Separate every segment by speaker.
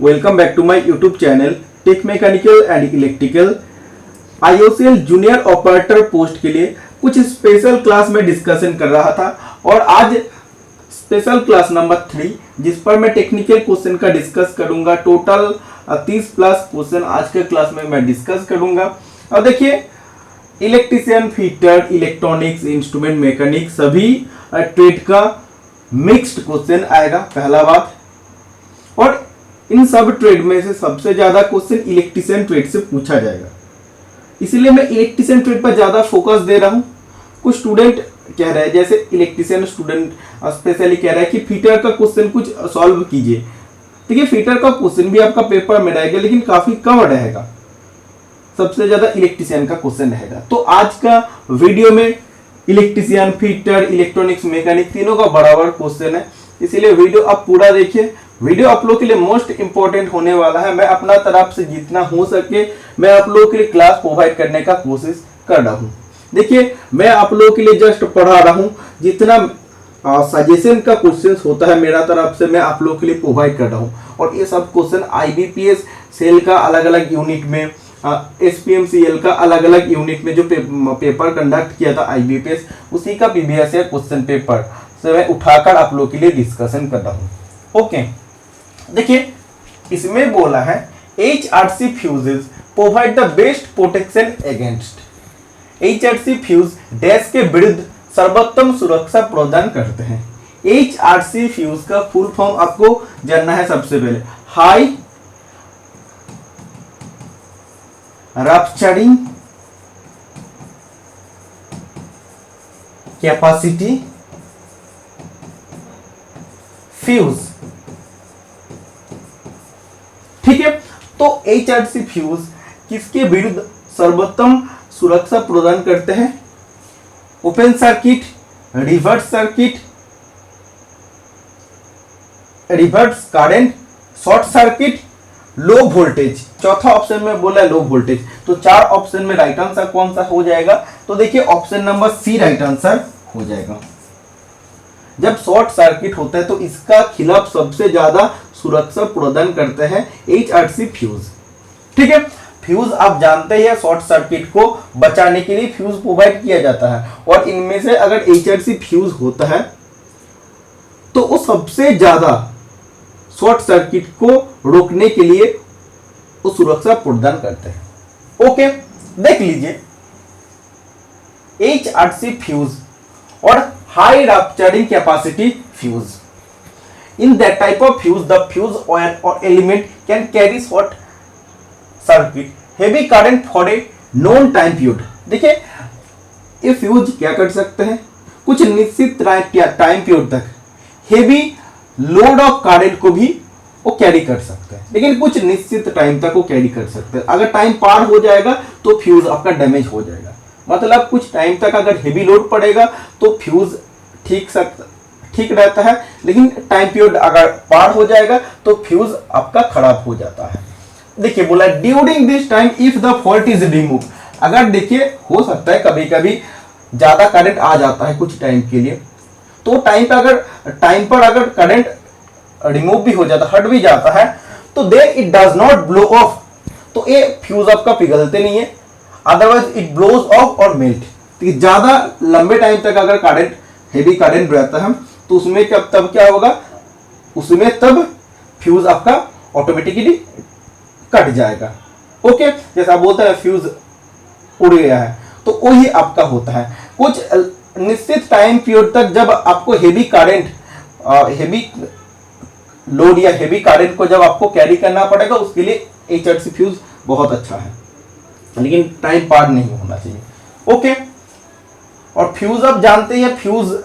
Speaker 1: Welcome back to my YouTube channel tech mechanical and electrical. IOCL junior operator post के लिए कुछ special class में discussion कर रहा था और आज स्पेशल क्लास नंबर 3 जिस पर मैं टेक्निकल क्वेश्चन का डिस्कस करूंगा। टोटल 30 प्लस क्वेश्चन आज के क्लास में मैं डिस्कस करूंगा। और देखिए, electrician, fitter, electronics, instrument mechanic सभी ट्रेड का मिक्स्ड क्वेश्चन आएगा, पहला बात। और इन सब ट्रेड में से सबसे ज्यादा क्वेश्चन इलेक्ट्रीशियन ट्रेड से पूछा जाएगा, इसलिए मैं इलेक्ट्रीशियन ट्रेड पर ज्यादा फोकस दे रहा हूं। कुछ स्टूडेंट कह रहे हैं, जैसे इलेक्ट्रीशियन स्टूडेंट स्पेशली कह रहा है कि फिटर का क्वेश्चन कुछ सॉल्व कीजिए। देखिए, फिटर का क्वेश्चन भी आपका पेपर में रहेगा, लेकिन काफी कम रहेगा, सबसे ज्यादा इलेक्ट्रीशियन का क्वेश्चन रहेगा। तो आज का वीडियो में इलेक्ट्रीशियन, फिटर, इलेक्ट्रॉनिक्स, मैकेनिक तीनों का बराबर क्वेश्चन है, इसीलिए वीडियो आप पूरा देखिए। वीडियो आप लोगों के लिए मोस्ट इंपॉर्टेंट होने वाला है। मैं अपना तरफ से जितना हो सके मैं आप लोगों के लिए क्लास प्रोवाइड करने का कोशिश कर रहा हूँ। देखिए, मैं आप लोगों के लिए जस्ट पढ़ा रहा हूँ, जितना सजेशन का क्वेश्चन होता है मेरा तरफ से मैं आप लोगों के लिए प्रोवाइड कर रहा हूँ। और ये सब क्वेश्चन IBPS सेल का अलग अलग यूनिट में, SPMCL का अलग अलग यूनिट में जो पेपर कंडक्ट किया था IBPS, उसी का प्रीवियस क्वेश्चन पेपर से मैं उठाकर आप लोगों के लिए डिस्कशन कर रहा हूँ। ओके, देखिए, इसमें बोला है HRC fuses provide the best protection against. HRC fuse dash के विरुद्ध सर्वोत्तम सुरक्षा प्रदान करते हैं। HRC फ्यूज का फुल फॉर्म आपको जानना है। सबसे पहले हाई रप्चरिंग कैपेसिटी फ्यूज। ठीक है, तो HRC फ्यूज किसके विरुद्ध सर्वोत्तम सुरक्षा प्रदान करते हैं? Open circuit, reverse circuit, reverse current, short circuit, low voltage. चौथा ऑप्शन में बोला लो वोल्टेज। तो चार ऑप्शन में राइट आंसर कौन सा हो जाएगा? तो देखिए, option number C right answer हो जाएगा। जब शॉर्ट सर्किट होता है तो इसका खिलाफ सबसे ज्यादा सुरक्षा प्रदान करते हैं HRC फ्यूज। ठीक है, फ्यूज आप जानते हैं, शॉर्ट सर्किट को बचाने के लिए फ्यूज प्रोवाइड किया जाता है। और इनमें से अगर HRC फ्यूज होता है तो वो सबसे ज्यादा शॉर्ट सर्किट को रोकने के लिए वो सुरक्षा प्रदान करते हैं। ओके, देख लीजिए, HRC फ्यूज और high rupturing capacity fuse. In that type of fuse, the fuse wire or element can carry short circuit, heavy current for a known time period. देखिए, ये फ्यूज क्या कर सकते हैं? कुछ निश्चित टाइम पीरियड तक हेवी लोड ऑफ करंट को भी वो कैरी कर सकते हैं, लेकिन कुछ निश्चित टाइम तक वो कैरी कर सकते हैं। अगर टाइम पार हो जाएगा तो फ्यूज आपका डैमेज हो जाएगा। मतलब कुछ टाइम तक अगर हेवी लोड पड़ेगा तो फ्यूज ठीक रहता है, लेकिन टाइम पीरियड अगर पार हो जाएगा तो फ्यूज आपका खराब हो जाता है। देखिए, बोला during this time if the fault is remove. अगर देखिए, हो सकता है कभी कभी ज्यादा करंट आ जाता है कुछ टाइम के लिए, तो टाइम पर अगर करंट रिमूव भी हो जाता, हट भी जाता है, तो then it does not blow off. तो ये फ्यूज आपका पिघलते नहीं है, अदरवाइज इट ब्लोज ऑफ और मेल्ट। ज्यादा लंबे टाइम तक अगर करंट, हेवी करंट रहता है तो उसमें तब क्या होगा? उसमें तब फ्यूज आपका ऑटोमेटिकली कट जाएगा। ओके, जैसा बोलते हैं फ्यूज उड़ गया है, तो वही आपका होता है। कुछ निश्चित टाइम पीरियड तक जब आपको हेवी करंट, हेवी लोड या हेवी करंट को जब आपको कैरी करना पड़ेगा, उसके लिए HRC फ्यूज बहुत अच्छा है, लेकिन टाइम पार नहीं होना चाहिए। ओके, और फ्यूज आप जानते हैं, फ्यूज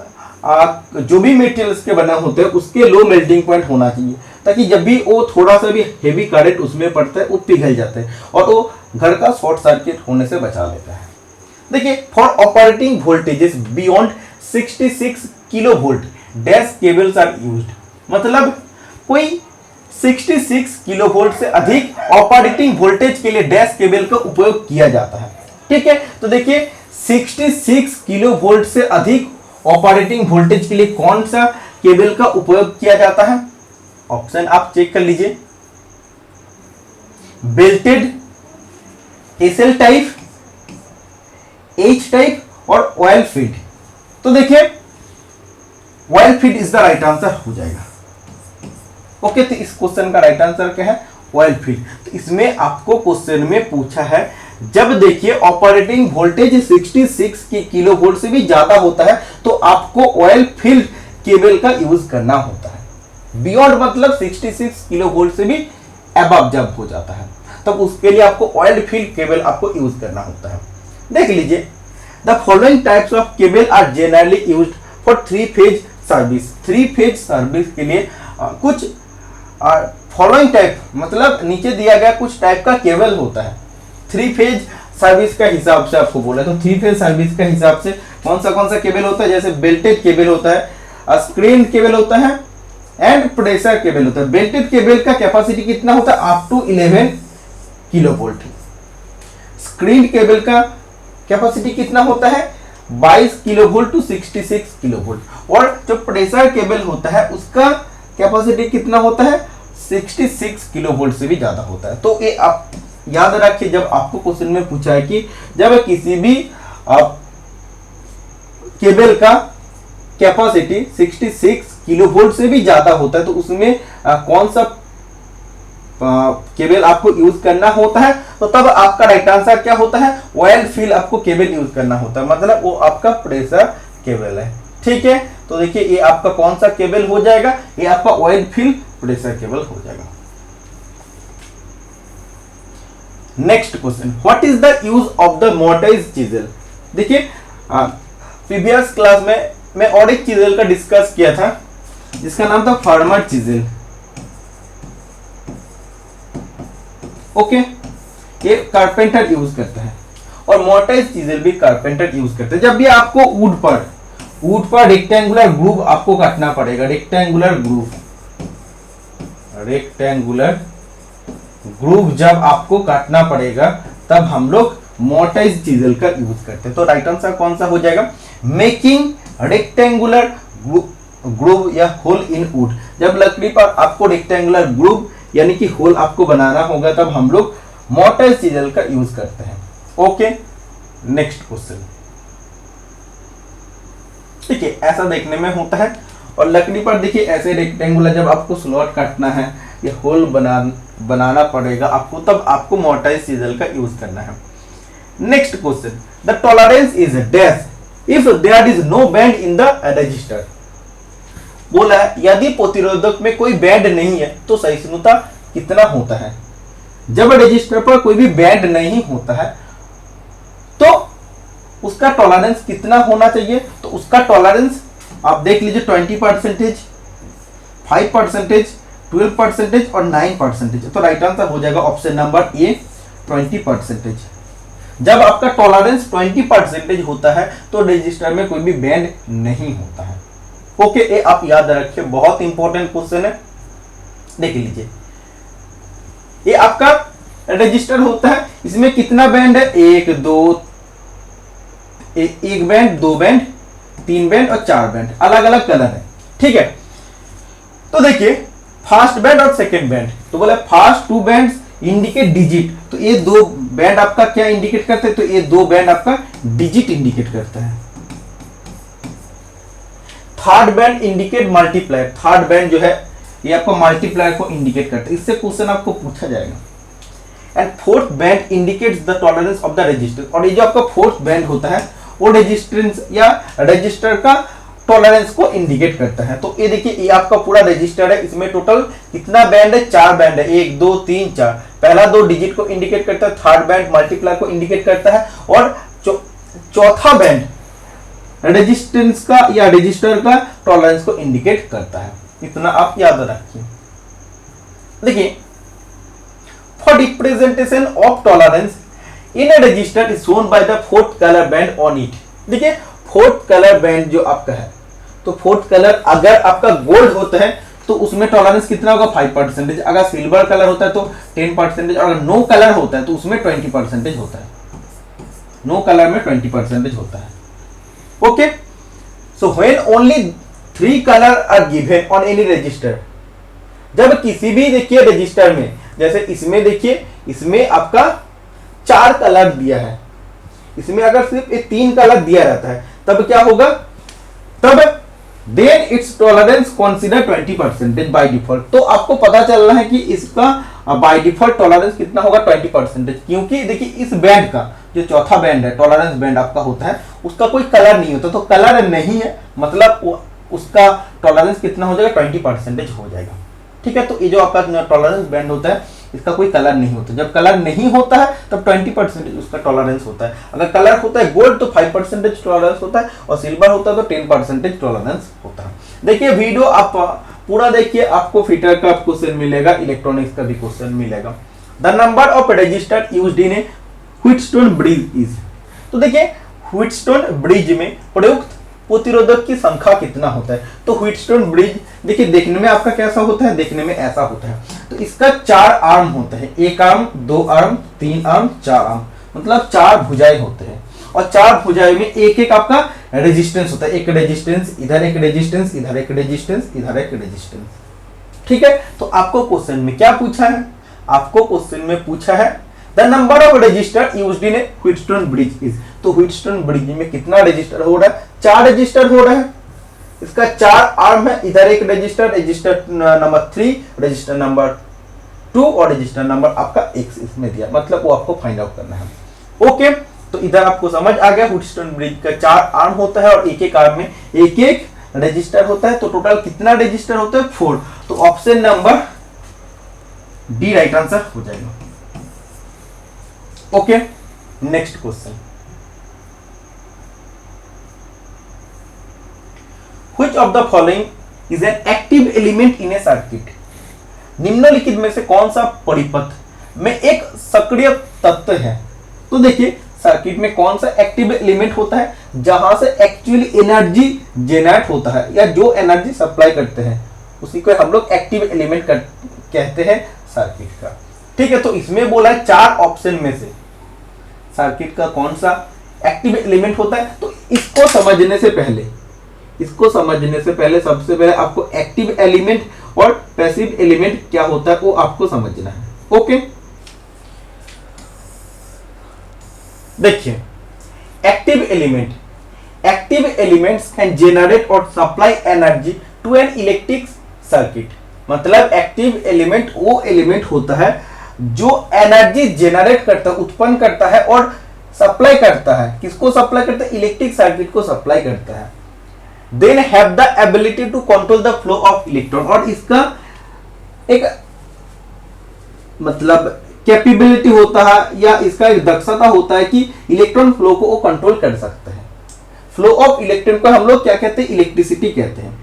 Speaker 1: जो भी मेटेरियल्स के बने होते हैं उसके लो मेल्टिंग पॉइंट होना चाहिए, ताकि जब भी वो थोड़ा सा भी हेवी करंट उसमें पड़ता है वो पिघल जाता है और वो घर का शॉर्ट सर्किट होने से बचा लेता है। देखिए, for operating voltages beyond 66 kilo volt dash cables are used. मतलब कोई 66 किलो वोल्ट से अधिक ऑपरेटिंग वोल्टेज के लिए डैश केबल का उपयोग किया जाता है। ठीक है, तो देखिए, 66 किलो वोल्ट से अधिक ऑपरेटिंग वोल्टेज के लिए कौन सा केबल का उपयोग किया जाता है? ऑप्शन आप चेक कर लीजिए। Belted, SL type, H type और ऑयल फीड। तो देखिए oil feed is the right answer हो जाएगा। ओके, तो इस क्वेश्चन का राइट आंसर क्या है? Oil feed. तो इसमें आपको क्वेश्चन में पूछा है, जब देखिए ऑपरेटिंग वोल्टेज 66 किलो वोल्ट से भी ज्यादा होता है तो आपको ऑयल फील्ड केबल का यूज करना होता है। बियॉन्ड मतलब 66 किलो वोल्ट से भी अबव जब हो जाता है तब उसके लिए आपको ऑयल फील्ड केबल आपको यूज करना होता है। देख लीजिए, the following types of cable are generally used for 3 phase service. 3 phase service के लिए कुछ फॉलोइंग टाइप मतलब नीचे दिया गया कुछ टाइप का केबल होता है। 3 फेज सर्विस का हिसाब से आपको बोला, तो 3 फेज सर्विस का हिसाब से कौन सा केबल होता है? जैसे बेल्टेड केबल होता है, स्क्रीन केबल होता है एंड प्रेशर केबल होता है। बेल्टेड केबल का कैपेसिटी कितना होता है? Up to 11 kilo volt. Screen cable का कैपेसिटी कितना होता है? 22 kilo volt to 66 kilo volt. और जो प्रेशर केबल होता है उसका कैपेसिटी कितना होता है? 66 किलो वोल्ट से भी ज्यादा होता है। तो ये आप याद रखिए, जब आपको क्वेश्चन में पूछा है कि जब किसी भी केबल का कैपेसिटी 66 किलो वोल्ट से भी ज्यादा होता है तो उसमें कौन सा केबल आपको यूज करना होता है? तो तब आपका राइट आंसर क्या होता है? ऑयल फील्ड आपको केबल यूज करना होता है, मतलब वो आपका प्रेशर केबल है। ठीक है, तो देखिए ये आपका कौन सा केबल हो जाएगा? ये आपका ऑयल फील्ड प्रेशर केबल हो जाएगा। Next question, what is the use of the mortise chisel? देखिए प्रीवियस क्लास में मैं और एक चीजल का डिस्कस किया था जिसका नाम था फार्मर चीजल। ओके, ये कारपेंटर यूज करता है और मोर्टाइज चीजल भी कारपेंटर यूज करते हैं। जब भी आपको वुड पर रेक्टेंगुलर ग्रूव आपको काटना पड़ेगा, रेक्टेंगुलर ग्रूव जब आपको काटना पड़ेगा तब हम लोग मोर्टाइज चीजल का यूज करते हैं। तो राइट आंसर कौन सा हो जाएगा? मेकिंग रेक्टेंगुलर ग्रूव या होल इन वुड। जब लकड़ी पर आपको रेक्टेंगुलर ग्रूव यानी कि होल आपको बनाना होगा तब हम लोग मोर्टाइज चीजल का यूज करते हैं। Okay, next question. ठीक है, ऐसा देखने में होता है और लकड़ी पर देखिए ऐसे रेक्टेंगुलर जब आपको स्लॉट काटना है या होल बनाना पड़ेगा आपको, तब आपको मोर्टाइज चीजल का यूज करना है। Next question, the tolerance is dash if there is no band in the resistor. बोला यदि प्रतिरोधक में कोई बैंड नहीं है तो सहिष्णुता कितना होता है? जब रजिस्टर पर कोई भी बैंड नहीं होता है तो उसका टॉलरेंस कितना होना चाहिए? तो उसका टॉलरेंस आप देख लीजिए 20%, 5%, 12% और 9%। तो राइट आंसर हो जाएगा ऑप्शन नंबर ए 20%। जब आपका टॉलरेंस 20% होता है तो रजिस्टर में कोई भी बैंड नहीं होता है। ओके, ये आप याद रखिए, बहुत इंपॉर्टेंट क्वेश्चन है। देख लीजिए, ये आपका रजिस्टर होता है, इसमें कितना बैंड है? 1 बैंड, 2 बैंड, 3 बैंड और 4 बैंड, अलग अलग कलर है। ठीक है, तो देखिए फर्स्ट बैंड और सेकंड बैंड, तो बोला फर्स्ट 2 बैंड इंडिकेट डिजिट, तो ये 2 बैंड आपका क्या इंडिकेट करते हैं? तो ये 2 बैंड आपका डिजिट इंडिकेट करता है। Third band indicate multiplier, third band जो है ये आपको मल्टीप्लायर को इंडिकेट करता है, इससे क्वेश्चन आपको पूछा जाएगा। And fourth band indicates the tolerance of the register, और ये जो आपका फोर्थ बैंड होता है वो रेजिस्टेंस या रजिस्टर का टॉलरेंस को इंडिकेट करता है। तो ये देखिए, ये आपका पूरा रजिस्टर है, इसमें टोटल कितना बैंड है? 4 बैंड है, 1 2 3 4। पहला 2 डिजिट को इंडिकेट करता है, थर्ड बैंड मल्टीप्लायर को इंडिकेट करता है और चौथा बैंड रेजिस्टेंस का या रजिस्टर का टॉलरेंस को इंडिकेट करता है। इतना आप याद रखिए। देखिए, for representation of tolerance in a resistor is shown by the fourth colour band on it. देखिए, फोर्थ कलर बैंड जो आपका है, तो फोर्थ कलर अगर आपका गोल्ड होता है तो उसमें टॉलरेंस कितना होगा? 5%। अगर सिल्वर कलर होता है तो 10%, और अगर नो कलर होता है तो उसमें 20% होता है। नो कलर में 20% होता है। Okay, so when only 3 colour are given on any resistor, जब किसी भी देखिए रजिस्टर में, जैसे इसमें देखिए इसमें आपका 4 कलर दिया है, इसमें अगर सिर्फ ये 3 कलर दिया रहता है तब क्या होगा, तब then it's tolerance consider 20% by default. तो आपको पता चल रहा है कि इसका बाय डिफॉल्ट टॉलरेंस कितना होगा 20%, क्योंकि देखिए इस बैंड का जो चौथा बैंड है, टॉलरेंस बैंड आपका होता है, उसका कोई कलर नहीं होता, तो कलर नहीं है मतलब उसका टॉलरेंस कितना हो जाएगा 20% हो जाएगा। ठीक है, तो ये जो आपका टॉलरेंस बैंड होता है इसका कोई कलर नहीं होता, जब कलर नहीं होता है तब 20% उसका टॉलरेंस होता है। अगर कलर होता है गोल्ड तो 5% टॉलरेंस होता है, और सिल्वर होता है तो 10% टॉलरेंस होता है। देखिए वीडियो आप पूरा देखिए, आपको फिटर का क्वेश्चन मिलेगा, इलेक्ट्रॉनिक्स का भी क्वेश्चन मिलेगा। The number of register used in a Wheatstone bridge is. तो देखिए व्हीटस्टोन ब्रिज में प्रयुक्त प्रतिरोधक की संख्या कितना होता है। तो व्हीटस्टोन ब्रिज देखिए देखने में आपका कैसा होता है, देखने में ऐसा होता है। तो इसका 4 आर्म होता है, 1 आर्म, 2 आर्म, 3 आर्म, 4 आर्म, मतलब 4 भुजाएं होते हैं, और 4 भुजाएं में एक एक आपका रेजिस्टेंस होता है, एक रेजिस्टेंस इधर, एक रेजिस्टेंस इधर, एक रेजिस्टेंस इधर, एक रेजिस्टेंस। ठीक है, तो आपको क्वेश्चन में क्या पूछा है, आपको क्वेश्चन में पूछा है the number of register used in a Wheatstone bridge is. तो व्हीटस्टोन ब्रिज में कितना रजिस्टर हो रहा है, 4 रजिस्टर हो रहा है। इसका 4 आर्म है, इधर एक register, register number 3, register number 2 और रजिस्टर नंबर आपका X इसमें दिया, मतलब वो आपको फाइंड आउट करना है। ओके, तो इधर आपको समझ आ गया व्हीटस्टोन ब्रिज का 4 आर्म होता है और एक एक आर्म में एक एक रजिस्टर होता है। तो टोटल कितना रजिस्टर होता है 4। तो option number D right answer हो जाएगा। Okay, next question, which of the following is an active element in A circuit. निम्नलिखित में से कौन सा परिपथ में एक सक्रिय तत्व है। तो देखिए सर्किट में कौन सा एक्टिव एलिमेंट होता है, जहां से एक्चुअली एनर्जी जेनरेट होता है या जो एनर्जी सप्लाई करते हैं, उसी को हम लोग एक्टिव एलिमेंट कहते हैं सर्किट का। ठीक है, तो इसमें बोला है 4 ऑप्शन में से सर्किट का कौन सा एक्टिव एलिमेंट होता है। तो इसको समझने से पहले सबसे पहले आपको एक्टिव एलिमेंट और पैसिव एलिमेंट क्या होता है वो आपको समझना है। ओके, देखिए एक्टिव एलिमेंट्स कैन जनरेट और supply energy to an electric circuit. मतलब एक्टिव एलिमेंट वो एलिमेंट होता है जो एनर्जी जनरेट करता है, उत्पन्न करता है और सप्लाई करता है। किसको सप्लाई करता है, इलेक्ट्रिक सर्किट को सप्लाई करता है। Then have the ability to control the flow of electron, और इसका एक मतलब कैपेबिलिटी होता है या इसका एक दक्षता होता है कि इलेक्ट्रॉन फ्लो को वो कंट्रोल कर सकता है। फ्लो ऑफ इलेक्ट्रॉन को हम लोग क्या कहते हैं, इलेक्ट्रिसिटी कहते हैं।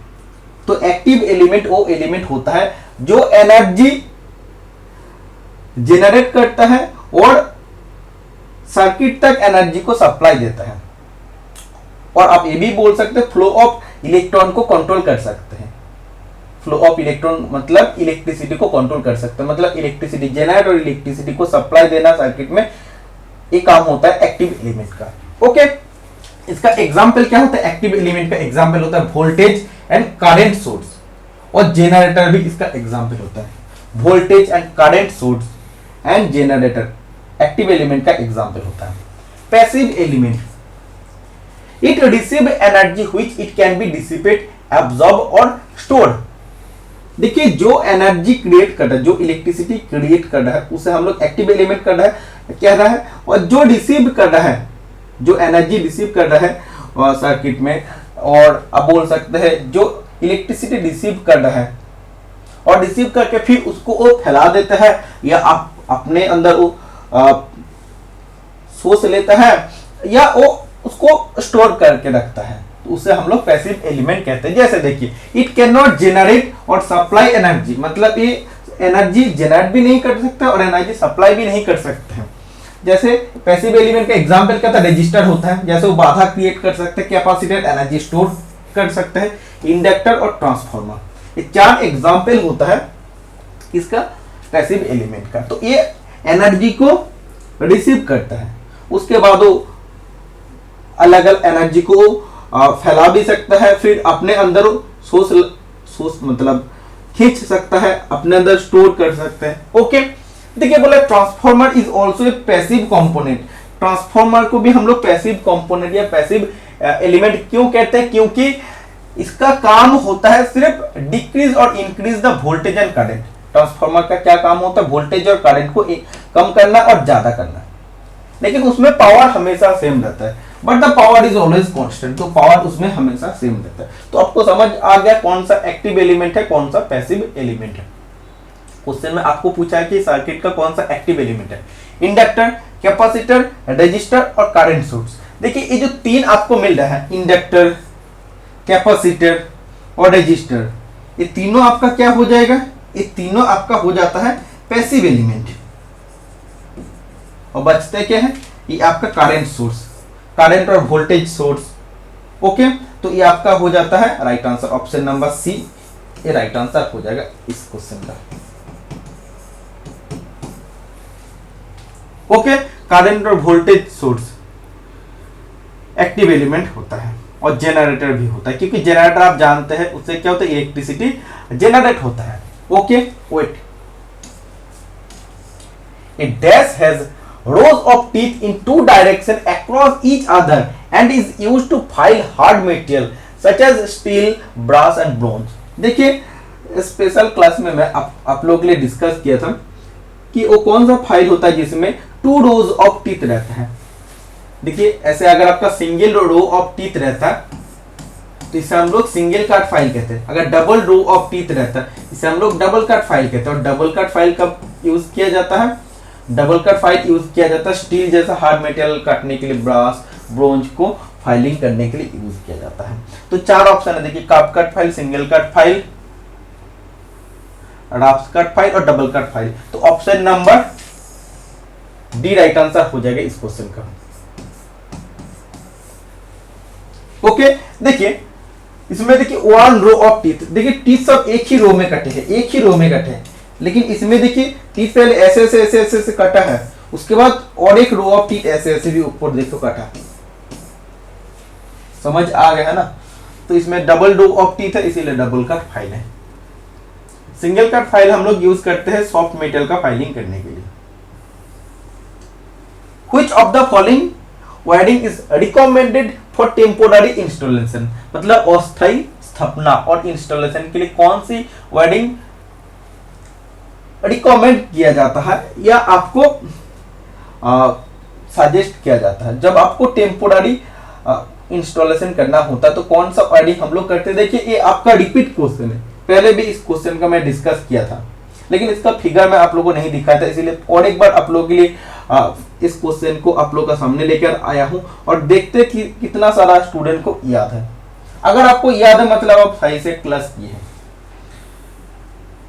Speaker 1: तो एक्टिव एलिमेंट वो एलिमेंट होता है जो एनर्जी जनरेट करता है और सर्किट तक एनर्जी को सप्लाई देता है। और आप ये भी बोल सकते हैं फ्लो ऑफ इलेक्ट्रॉन को कंट्रोल कर सकते हैं। फ्लो ऑफ इलेक्ट्रॉन मतलब इलेक्ट्रिसिटी को कंट्रोल कर सकते हैं, मतलब इलेक्ट्रिसिटी जनरेट और इलेक्ट्रिसिटी को सप्लाई देना सर्किट में एक काम होता है एक्टिव एलिमेंट का। ओके, इसका एग्जांपल क्या होता है, एक्टिव एलिमेंट का एग्जांपल होता है वोल्टेज एंड करंट सोर्स, और जनरेटर भी इसका एग्जांपल होता है। Voltage and current source and generator active element का एग्जांपल होता है। Passive element, it receive energy which it can be dissipate, absorb और स्टोर। देखिए जो एनर्जी क्रिएट कर रहा है, जो इलेक्ट्रिसिटी क्रिएट कर रहा है, उसे हम लोग एक्टिव एलिमेंट कर रहा है कह रहा है। और जो रिसीव कर रहा है, जो एनर्जी रिसीव कर रहा है सर्किट में, और आप बोल सकते हैं जो इलेक्ट्रिसिटी रिसीव कर रहा है और रिसीव करके फिर उसको वो फैला देता है या आप अपने अंदर वो सोच लेता है या वो उसको स्टोर करके रखता है, तो उसे हम लोग पैसिव एलिमेंट कहते हैं। जैसे देखिए इट कैन नॉट जनरेट और सप्लाई एनर्जी, मतलब ये एनर्जी जनरेट भी नहीं कर सकता और एनर्जी सप्लाई भी नहीं कर सकते हैं। जैसे पैसिव एलिमेंट का एग्जांपल क्या था, रजिस्टर होता है, जैसे वो बाधा क्रिएट कर सकते हैं, कैपेसिटर एनर्जी स्टोर कर सकते हैं, इंडक्टर और ट्रांसफार्मर। ये 4 एग्जांपल होता है इसका पैसिव एलिमेंट का। तो ये एनर्जी को रिसीव करता है, उसके बाद वो अलग अलग एनर्जी को फैला भी सकता है, फिर अपने अंदर सोर्स मतलब खींच सकता है, अपने अंदर स्टोर कर सकते हैं। ओके, देखिए बोले transformer is also a passive component, transformer को भी हम लोग पैसिव कंपोनेंट या पैसिव एलिमेंट क्यों कहते हैं, क्योंकि इसका काम होता है सिर्फ डिक्रीज और increase the voltage and current. Transformer का क्या काम होता है, वोल्टेज और करंट को कम करना और ज्यादा करना, लेकिन उसमें पावर हमेशा सेम रहता है, but the power is always constant, तो पावर उसमें हमेशा सेम रहता है। तो आपको समझ आ गया कौन सा एक्टिव एलिमेंट है, कौन सा पैसिव एलिमेंट है। क्वेश्चन में आपको पूछा है कि सर्किट का कौन सा एक्टिव एलिमेंट है, इंडक्टर, कैपेसिटर, रेजिस्टर और करंट सोर्स। देखिए ये जो तीन आपको मिल रहा है, इंडक्टर, कैपेसिटर और रेजिस्टर, ये तीनों आपका क्या हो जाएगा, ये तीनों आपका हो जाता है पैसिव एलिमेंट, और बचते क्या है, ये आपका करंट सोर्स, करंट और वोल्टेज सोर्स। ओके, तो ये आपका हो जाता है right answer, option number C ये राइट आंसर हो जाएगा इस क्वेश्चन का। ओके, करंट और वोल्टेज सोर्स एक्टिव एलिमेंट होता है, और जनरेटर भी होता है, क्योंकि जनरेटर आप जानते हैं उससे क्या होता है, इलेक्ट्रिसिटी जनरेट होता है। Okay, wait, a dash has rows of teeth in two directions across each other and is used to file hard material such as steel, brass and bronze। देखिए स्पेशल क्लास में मैं आप लोग के लिए discuss किया था कि वो कौन सा फाइल होता है जिसमें 2 rows ऑफ टीथ रहता है। देखिए ऐसे अगर आपका सिंगल रो ऑफ टीथ रहता है तो इसे हम लोग सिंगल कट फाइल कहते हैं, अगर डबल रो ऑफ टीथ रहता है इसे हम लोग डबल कट फाइल कहते हैं। और डबल कट फाइल कब यूज किया जाता है, डबल कट फाइल यूज किया जाता है स्टील जैसा हार्ड मटेरियल काटने के लिए, ब्रास, ब्रोंज को फाइलिंग करने के लिए यूज किया जाता है। तो 4 ऑप्शन है, देखिए curve cut file, single cut file, raft cut file और डबल कट फाइल। तो option number D right answer हो जाएगा इस क्वेश्चन का। ओके, देखिए इसमें देखिए 1 रो ऑफ टीथ, देखिए टीथ सब एक ही रो में कटे हैं, एक ही रो में कटे हैं, लेकिन इसमें देखिए टीथ पहले ऐसे ऐसे ऐसे ऐसे ऐसे कटा है, उसके बाद और एक रो ऑफ टीथ ऐसे ऐसे भी ऊपर देखो कटा। समझ आ गया है ना। तो इसमें डबल रो ऑफ टीथ है, इसीलिए डबल कट फाइल है। सिंगल कट फाइल हम लोग यूज करते हैं सॉफ्ट मेटल का फाइलिंग करने के लिए। Which of the following wiring is recommended for temporary installation, मतलब अस्थायी स्थापना और इंस्टॉलेशन के लिए कौन सी वायरिंग रिकमेंड किया जाता है या आपको सजेस्ट किया जाता है जब आपको टेम्पोररी इंस्टॉलेशन करना होता है, तो कौन सा वायरिंग हम लोग करते हैं। देखिए ये आपका रिपीट क्वेश्चन है, पहले भी इस क्वेश्चन का मैं डिस्कस किया था, लेकिन इसका फिगर मैं आप लोगों को नहीं दिखाया था, इसीलिए और एक बार आप लोगों के लिए इस क्वेश्चन को आप लोगों का सामने लेकर आया हूं और देखते कि कितना सारा स्टूडेंट को याद है। अगर आपको याद है मतलब आप सही से क्लास किए हैं।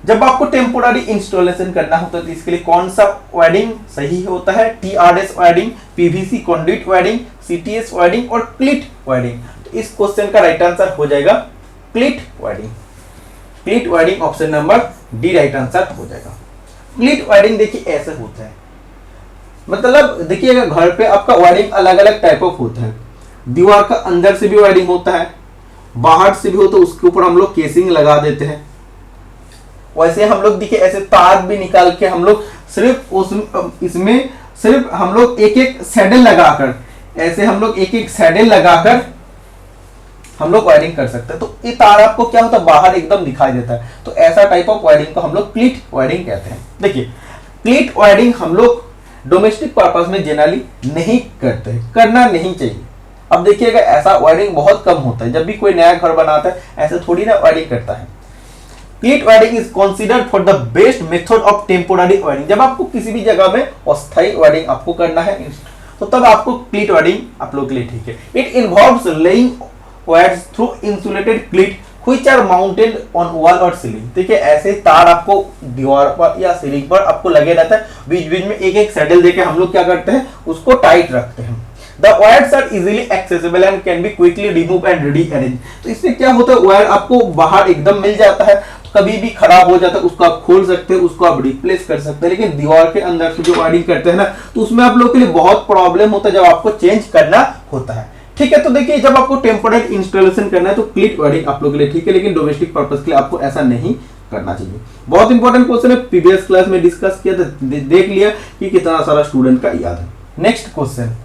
Speaker 1: जब आपको टेम्पोररी इंस्टॉलेशन करना होता है तो इसके लिए कौन सा वायरिंग सही होता है, TRS wiring, PVC conduct wiring, CTS wiring और क्लिट वायरिंग। तो इस क्वेश्चन का राइट आंसर हो जाएगा cleat wiring. Cleat wiring option number D right answer हो जाएगा। क्लिट वायरिंग देखिए ऐसे होता है, मतलब देखिएगा घर पे आपका वायरिंग अलग अलग टाइप ऑफ होता है, दीवार का अंदर से भी वायरिंग होता है, बाहर से भी हो तो उसके ऊपर हम लोग केसिंग लगा देते हैं। वैसे हम लोग देखिए ऐसे तार भी निकाल के हम लोग सिर्फ इसमें सिर्फ हम लोग एक एक सैडल लगाकर, ऐसे हम लोग एक एक सैडल लगाकर हम लोग वायरिंग कर सकते हैं। तो ये तार आपको क्या होता है बाहर एकदम दिखाई देता है, तो ऐसा टाइप ऑफ वायरिंग को हम लोग क्लिट वायरिंग कहते हैं। देखिए क्लिट वायरिंग हम लोग डोमेस्टिक पर्पस में जनरली नहीं करते हैं, करना नहीं चाहिए। अब देखिएगा ऐसा वायरिंग बहुत कम होता है, जब भी कोई नया घर बनाता है ऐसे थोड़ी ना वायरिंग करता है। Cleat wiring is considered for the best method of temporary wiring. जब आपको किसी भी जगह में अस्थायी वायरिंग आपको करना है तो तब आपको क्लिट वायरिंग आप लोग के लिए ठीक है। It involves laying wires through insulated cleat which are mounted on wall और सीलिंग। देखिए ऐसे तार आपको दीवार पर या सीलिंग पर आपको लगे रहता है, बीच बीच में एक एक सैडल देके हम लोग क्या करते हैं उसको टाइट रखते हैं। The wires are easily accessible and can be quickly removed and rearranged। तो इससे क्या होता है वायर आपको बाहर एकदम मिल जाता है, कभी भी खराब हो जाता है उसको आप खोल सकते हैं, उसको आप रिप्लेस कर सकते हैं। लेकिन दीवार के अंदर से जो वायरिंग करते हैं ना तो उसमें आप लोग के लिए बहुत प्रॉब्लम होता है जब आपको चेंज करना होता है। ठीक है, तो देखिए जब आपको टेम्पोररी इंस्टॉलेशन करना है तो क्लिट वायरिंग आप लोग के लिए ठीक है, लेकिन डोमेस्टिक पर्पस के लिए आपको ऐसा नहीं करना चाहिए। बहुत इंपॉर्टेंट क्वेश्चन है, प्रीवियस क्लास में डिस्कस किया था, देख लिया कि कितना सारा स्टूडेंट का याद है। Next question,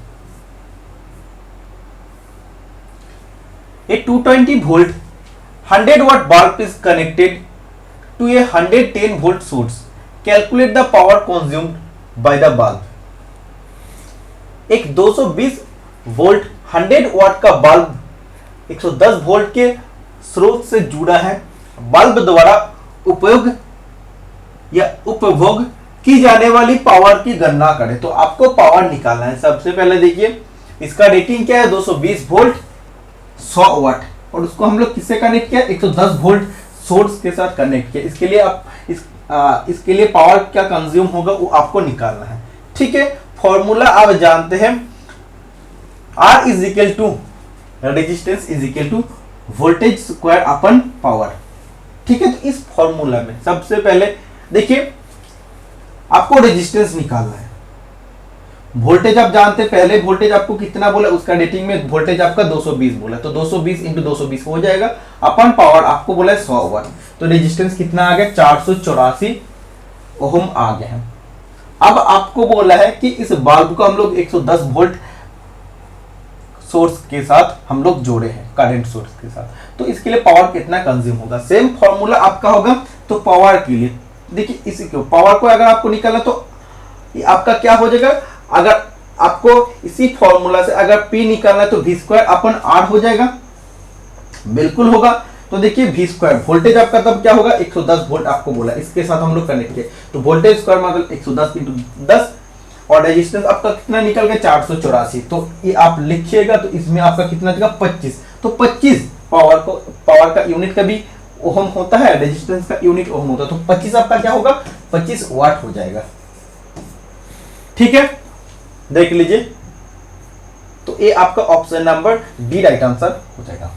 Speaker 1: A 220 volt 100 watt bulb is connected to a 110 volt source. Calculate the power consumed by the bulb. एक 220 वोल्ट 100 वाट का बल्ब 110 वोल्ट के स्रोत से जुड़ा है। बल्ब द्वारा उपयोग या उपभोग की जाने वाली पावर की गणना करें। तो आपको पावर निकालना है। सबसे पहले देखिए इसका रेटिंग क्या है, 220 वोल्ट 100 वाट, और उसको हम लोग किससे कनेक्ट किया, 110 वोल्ट सोर्स के साथ कनेक्ट किया। इसके लिए आप इसके लिए पावर क्या कंज्यूम होगा वो आपको निकालना है। ठीक है, फॉर्मूला आप जानते हैं, R is equal to resistance is equal to voltage square upon power. ठीक है, तो इस फॉर्मूला में सबसे पहले देखिए आपको रेजिस्टेंस निकालना है। वोल्टेज आप जानते हैं, पहले वोल्टेज आपको कितना बोला, उसका रेटिंग में वोल्टेज आपका 220 बोला, तो 220 इंटू 220 हो जाएगा। अपन पावर आपको बोला है 100 वाट, तो रेजिस्टेंस कितना आ गया, 484 ओम आ गया है। अब आपको बोला है कि इस बल्ब को हम लोग 110 वोल्ट सोर्स के साथ हम लोग जोड़े हैं, करंट सोर्स के साथ, तो इसके लिए पावर कितना कंज्यूम होगा। सेम फॉर्मूला आपका होगा। तो पावर के लिए देखिए, इसी को पावर को अगर आपको निकालना तो ये आपका क्या हो जाएगा, अगर आपको इसी फॉर्मूला से अगर P निकालना तो V स्क्वायर अपन R हो जाएगा, बिल्कुल होगा। तो देखिए V स्क्वायर वोल्टेज आपका तब क्या होगा, 110 वोल्ट आपको बोला, इसके साथ हम लोग कनेक्ट किए, तो वोल्टेज स्क्वायर मतलब 110 इंटू 10, और रेजिस्टेंस आपका कितना निकल गया, 484। तो ये आप लिखिएगा, तो इसमें आपका कितना देगा, 25। तो 25 पावर का यूनिट का भी ओम होता है, रेजिस्टेंस का यूनिट ओम होता है, तो 25 आपका क्या होगा, 25 वाट हो जाएगा। ठीक है, देख लीजिए, तो ये आपका option number D right answer हो जाएगा।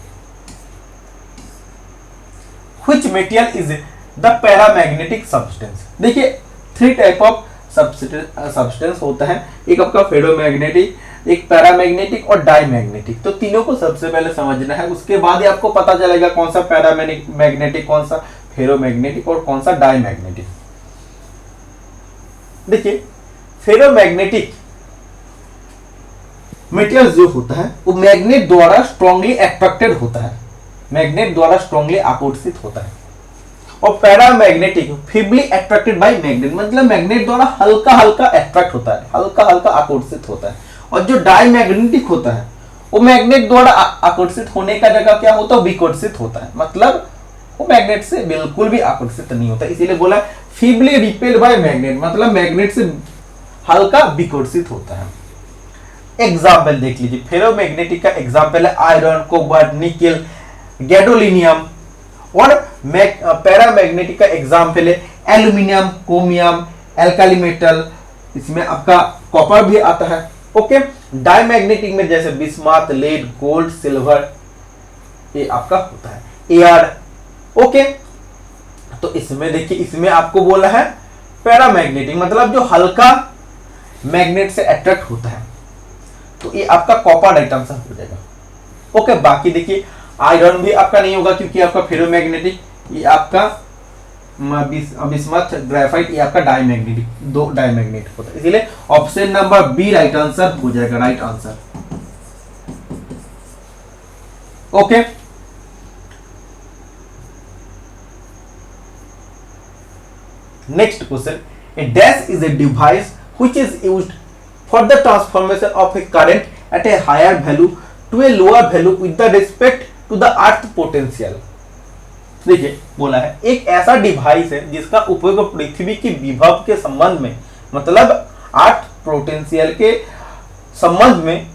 Speaker 1: Which material is the paramagnetic substance? देखिए 3 टाइप ऑफ सब्सटेंस होता है, एक आपका फेरोमैग्नेटिक, एक पैरामैग्नेटिक और डाईमैग्नेटिक। तो तीनों को सबसे पहले समझना है, उसके बाद ही आपको पता चलेगा कौन सा पैरामैग्नेटिक, कौन सा फेरोमैग्नेटिक और कौन सा डाईमैग्नेटिक। देखिए फेरोमैग्नेटिक मटेरियल जो होता है वो मैग्नेट द्वारा स्ट्रांगली अट्रैक्टेड होता है, मैग्नेट द्वारा स्ट्रांगली आकर्षित होता है। और paramagnetic feebly attracted by magnet, मतलब मैग्नेट द्वारा हल्का हल्का अट्रैक्ट होता है, हल्का हल्का आकर्षित होता है। और जो डाईमैग्नेटिक होता है वो मैग्नेट द्वारा आकर्षित होने का जगह क्या होता है, विकर्षित होता है, मतलब वो मैग्नेट से बिल्कुल भी आकर्षित नहीं होता। इसीलिए बोला फीबली रिपेल्ड बाय मैग्नेट, मतलब मैग्नेट से हल्का विकर्षित होता है। एग्जाम्पल देख लीजिए, फेरोमैग्नेटिक का एग्जाम्पल है आयरन, कोबाल्ट, निकेल, गैडोलिनियम। और पैरामैग्नेटिक का एग्जाम्पल है एल्यूमिनियम, क्रोमियम, एल्काली मेटल, इसमें आपका कॉपर भी आता है। ओके, डाईमैग्नेटिक में जैसे बिस्मथ, लेड, गोल्ड, सिल्वर, ये आपका होता है एयर। ओके, तो इसमें देखिए, इसमें आपको बोला है पैरामैग्नेटिक, मतलब जो हल्का मैग्नेट से अट्रैक्ट होता है, तो ये आपका कॉपर राइट आंसर हो जाएगा। ओके, बाकी देखिए आयरन भी आपका नहीं होगा क्योंकि आपका फेरोमैग्नेटिक, ये आपका बिस्मथ, ग्रेफाइट, ये आपका डाईमैग्नेटिक, 2 डाईमैग्नेट होता है। इसीलिए option number B right answer हो जाएगा, right answer. Okay, next question, a dash is a device which is used for the transformation of a current at a higher value to a lower value with the respect to the earth potential। देखिए बोला है एक ऐसा device है जिसका उपयोग पृथ्वी की विभव के संबंध में, मतलब अर्थ पोटेंशियल के संबंध में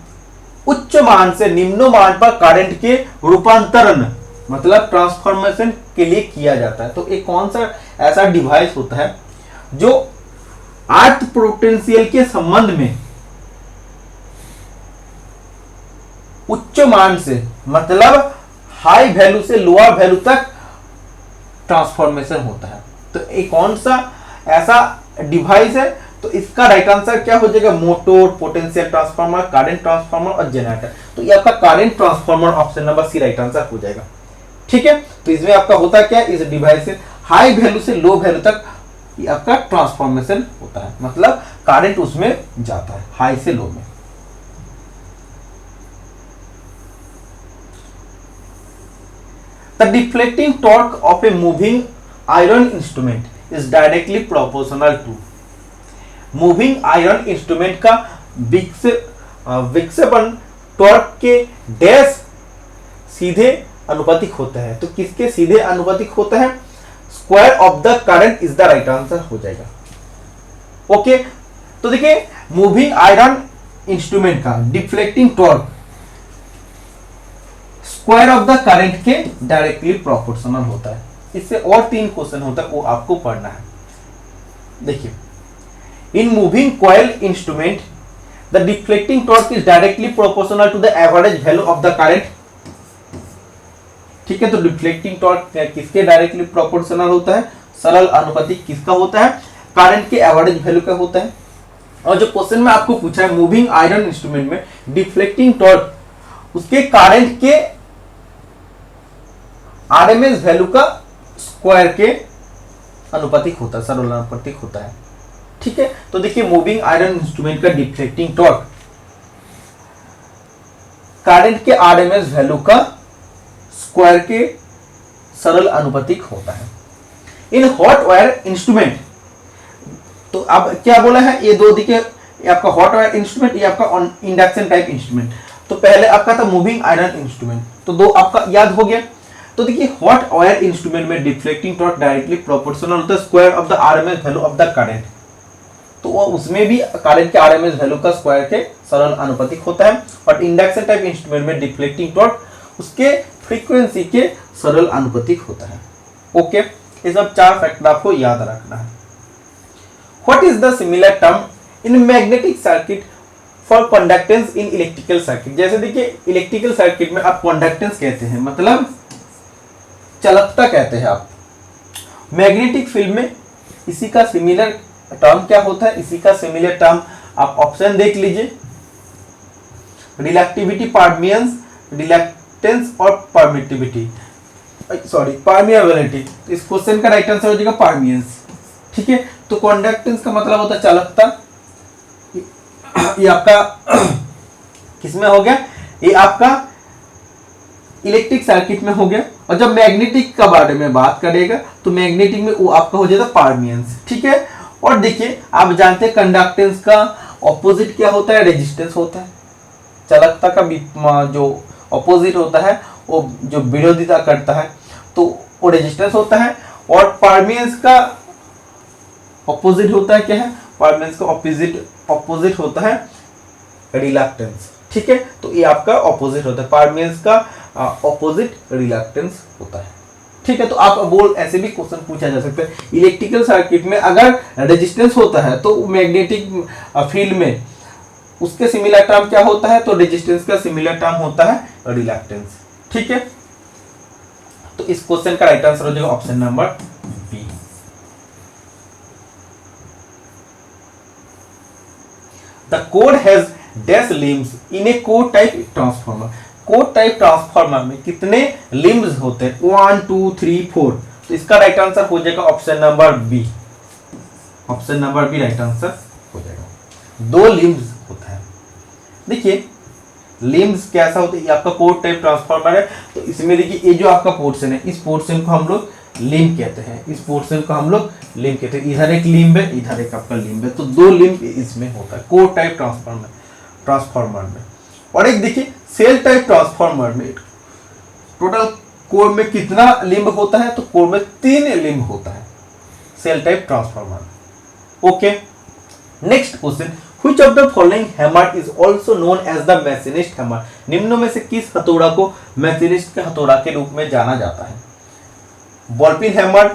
Speaker 1: उच्च मान से निम्न मान पर करंट के रूपांतरण, मतलब ट्रांसफॉर्मेशन के लिए किया जाता है। तो एक कौन सा ऐसा डिवाइस होता है जो अर्थ पोटेंशियल के संबंध में उच्च मान से, मतलब हाई वैल्यू से लोअर वैल्यू तक ट्रांसफॉर्मेशन होता है। तो एक कौन सा ऐसा डिवाइस है, तो इसका राइट आंसर क्या हो जाएगा, motor, potential transformer, current transformer और जनरेटर। तो ये आपका current transformer option number C right answer हो जाएगा। ठीक है, तो इसमें आपका होता क्या है, इस डिवाइस से हाई वैल्यू से लो वैल्यू तक आपका ट्रांसफॉर्मेशन होता है, मतलब करंट उसमें जाता है हाई से लो में। The deflecting torque of a moving iron instrument is directly proportional to. Moving iron instrument का विक्षेपण टॉर्क के डैश सीधे अनुपातिक होता है। तो किसके सीधे अनुपातिक होता है? Square of the current is the right answer हो जाएगा। ओके, तो देखिए मूविंग आयरन इंस्ट्रूमेंट का deflecting torque square of the current के डायरेक्टली प्रोपोर्शनल होता है। इससे और 3 क्वेश्चन होता है, वो आपको पढ़ना है। देखिए, in moving coil instrument the deflecting torque is directly proportional to the average value of the current. ठीक है, तो डिफ्लेक्टिंग टॉर्क किसके डायरेक्टली प्रोपोर्शनल होता है? सरल अनुपातिक किसका होता है? करंट के एवरेज वैल्यू का होता है। और जो क्वेश्चन में आपको पूछा है मूविंग आयरन इंस्ट्रूमेंट में डिफ्लेक्टिंग टॉर्क उसके करंट के आरएमएस वैल्यू का स्क्वायर के अनुपातिक होता है, सरल अनुपातिक होता है। ठीक है, तो देखिए मूविंग आयरन इंस्ट्रूमेंट का डिफ्लेक्टिंग टॉर्क करंट के आरएमएस वैल्यू का स्क्वायर के सरल अनुपातिक होता है। इन हॉट वायर इंस्ट्रूमेंट, तो अब क्या बोला है? ये दो दिखे, ये आपका हॉट वायर इंस्ट्रूमेंट, ये आपका इंडक्शन टाइप इंस्ट्रूमेंट। तो पहले आपका था मूविंग आयरन इंस्ट्रूमेंट, तो दो आपका याद हो गया। तो देखिए हॉट वायर इंस्ट्रूमेंट में डिफ्लेक्टिंग टॉर्क डायरेक्टली प्रोपोर्शनल होता है square of the RMS value of the current. तो उसमें भी करंट के आरएमएस वैल्यू का स्क्वायर के सरल अनुपातिक होता है। और इंडक्शन टाइप इंस्ट्रूमेंट में डिफ्लेक्टिंग टॉर्क उसके फ्रीक्वेंसी के सरल अनुपातिक होता है। ओके, ये सब 4 फैक्टर आपको याद रखना है। What is the similar term in magnetic circuit for conductance in electrical circuit? जैसे देखिए इलेक्ट्रिकल सर्किट में आप कंडक्टेंस कहते हैं, मतलब चालकता कहते हैं आप। मैग्नेटिक फील्ड में इसी का सिमिलर टर्म क्या होता है? इसी का सिमिलर टर्म आप ऑप्शन देख लीजिए, रिलेक्टिविटी, परमियंस, रिलेक्टेंस और परमिटिविटी, सॉरी परमिएबिलिटी। इस क्वेश्चन का राइट आंसर हो जाएगा परमियंस। ठीक है, तो कंडक्टेंस का मतलब होता है चालकता। ये आपका किसमें हो गया? ये आपका इलेक्ट्रिक सर्किट में हो गया। और जब मैग्नेटिक का बारे में बात करेगा तो मैग्नेटिक में वो आपका हो जाता है परमियंस। ठीक है, और देखिए आप जानते हैं कंडक्टेंस का ऑपोजिट क्या होता है? रेजिस्टेंस होता है। चालकता का जो ऑपोजिट होता है, वो जो विरोधिता करता है, तो वो रेजिस्टेंस होता है। और परमियंस का ऑपोजिट होता है क्या है? परमियंस का ऑपोजिट होता है रिलक्टेंस। ठीक है, तो ये आपका ऑपोजिट होता है, परमियंस का ऑपोजिट रिलक्टेंस होता है। ठीक है, तो आप बोल ऐसे भी क्वेश्चन पूछा जा सकता है। इलेक्ट्रिकल सर्किट में अगर रेजिस्टेंस होता है तो मैग्नेटिक फील्ड में उसके सिमिलर टर्म क्या होता है? तो रेजिस्टेंस का सिमिलर टर्म होता है रिलक्टेंस। ठीक है, तो इस क्वेश्चन का राइट आंसर हो जाएगा option number B. The core has dash limbs in a core type transformer. Core type transformer में कितने लिम्स होते हैं? 1 2 3 4। तो इसका राइट आंसर हो जाएगा option number B. Option number B right answer हो जाएगा। 2 लिम्स होता है। देखिए लिम्स कैसा होता है? ये आपका कोर टाइप ट्रांसफार्मर है, तो इसमें देखिए ये जो आपका पोर्शन है, इस पोर्शन को हम लोग लिम्ब कहते हैं। इस पोर्शन को हम लोग लिम्ब कहते हैं। इधर एक लिम्ब है, इधर एक आपका लिम्ब है, तो 2 लिम्ब इसमें होता है कोर टाइप ट्रांसफार्मर में। और एक देखिए सेल टाइप ट्रांसफार्मर में टोटल कोर में कितना लिम्ब होता है? तो कोर में 3 लिम्ब होता है shell type transformer. Okay, next question, which of the following hammer is also known as the machinist hammer? निम्नों में से किस हथौड़ा को मैशिनिस्ट के हथौड़ा के रूप में जाना जाता है? Ball peen hammer,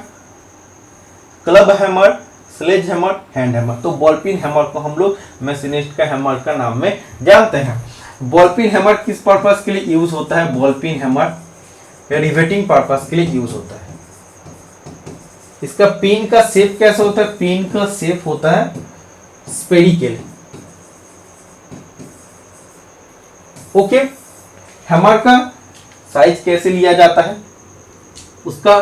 Speaker 1: club hammer, sledge hammer, hand hammer. तो बॉल पिन हैमर को हम लोग मैशिनिस्ट का हैमर का नाम में जानते हैं। बॉल पिन हैमर किस पर्पस के लिए यूज होता है? Ball peen hammer riveting purpose के लिए यूज होता है। इसका पिन का शेप कैसा होता है? पिन का शेप होता है स्फेरिकल। ओके, हैमर का साइज कैसे लिया जाता है? उसका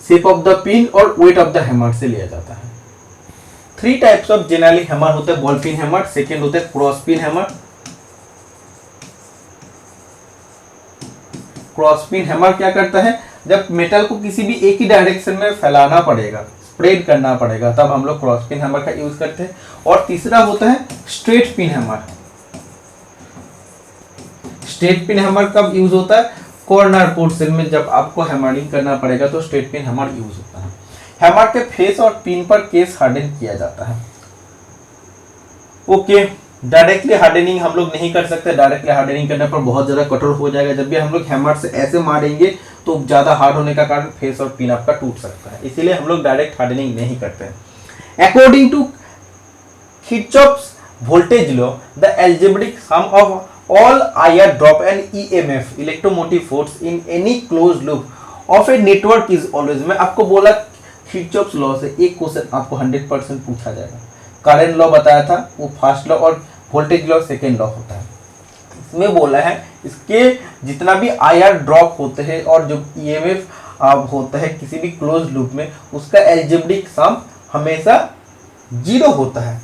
Speaker 1: शेप ऑफ द पिन और वेट ऑफ द हैमर से लिया जाता है। 3 टाइप्स ऑफ जनरली हैमर होते हैं, बॉल पिन हैमर, सेकेंड होते हैं cross pin hammer. Cross pin hammer क्या करता है, जब मेटल को किसी भी एक ही डायरेक्शन में फैलाना पड़ेगा, स्प्रेड करना पड़ेगा, तब हम लोग क्रॉस पिन हैमर का यूज करते हैं। और तीसरा होता है straight pin hammer. Straight pin hammer कब यूज होता है, कॉर्नर पोर्शन में जब आपको हैमरिंग करना पड़ेगा तो स्ट्रेट पिन हैमर यूज होता है। हैमर के फेस और पिन पर केस हार्डन किया जाता है। ओके, डायरेक्टली हार्डनिंग हम लोग नहीं कर सकते, डायरेक्टली हार्डनिंग करने पर बहुत ज्यादा कठोर हो जाएगा। जब भी हम लोग हैमर से ऐसे मारेंगे तो ज्यादा हार्ड होने का कारण फेस और पिन आपका टूट सकता है, इसीलिए हम लोग डायरेक्ट हार्डनिंग नहीं करते हैं। According to Kirchhoff's voltage law, the algebraic sum of all IR drop and EMF electromotive force in any closed loop of a network is always, मैं आपको बोला किरचॉफ्स लॉ से एक क्वेश्चन आपको 100% पूछा जाएगा। करंट लॉ बताया था, वो फर्स्ट लॉ, और वोल्टेज लॉ सेकेंड लॉ होता है। इसमें बोला है इसके जितना भी IR ड्रॉप होते हैं और जो EMF होता है किसी भी क्लोज लूप में, उसका अलजेब्रिक सम हमेशा 0 होता है।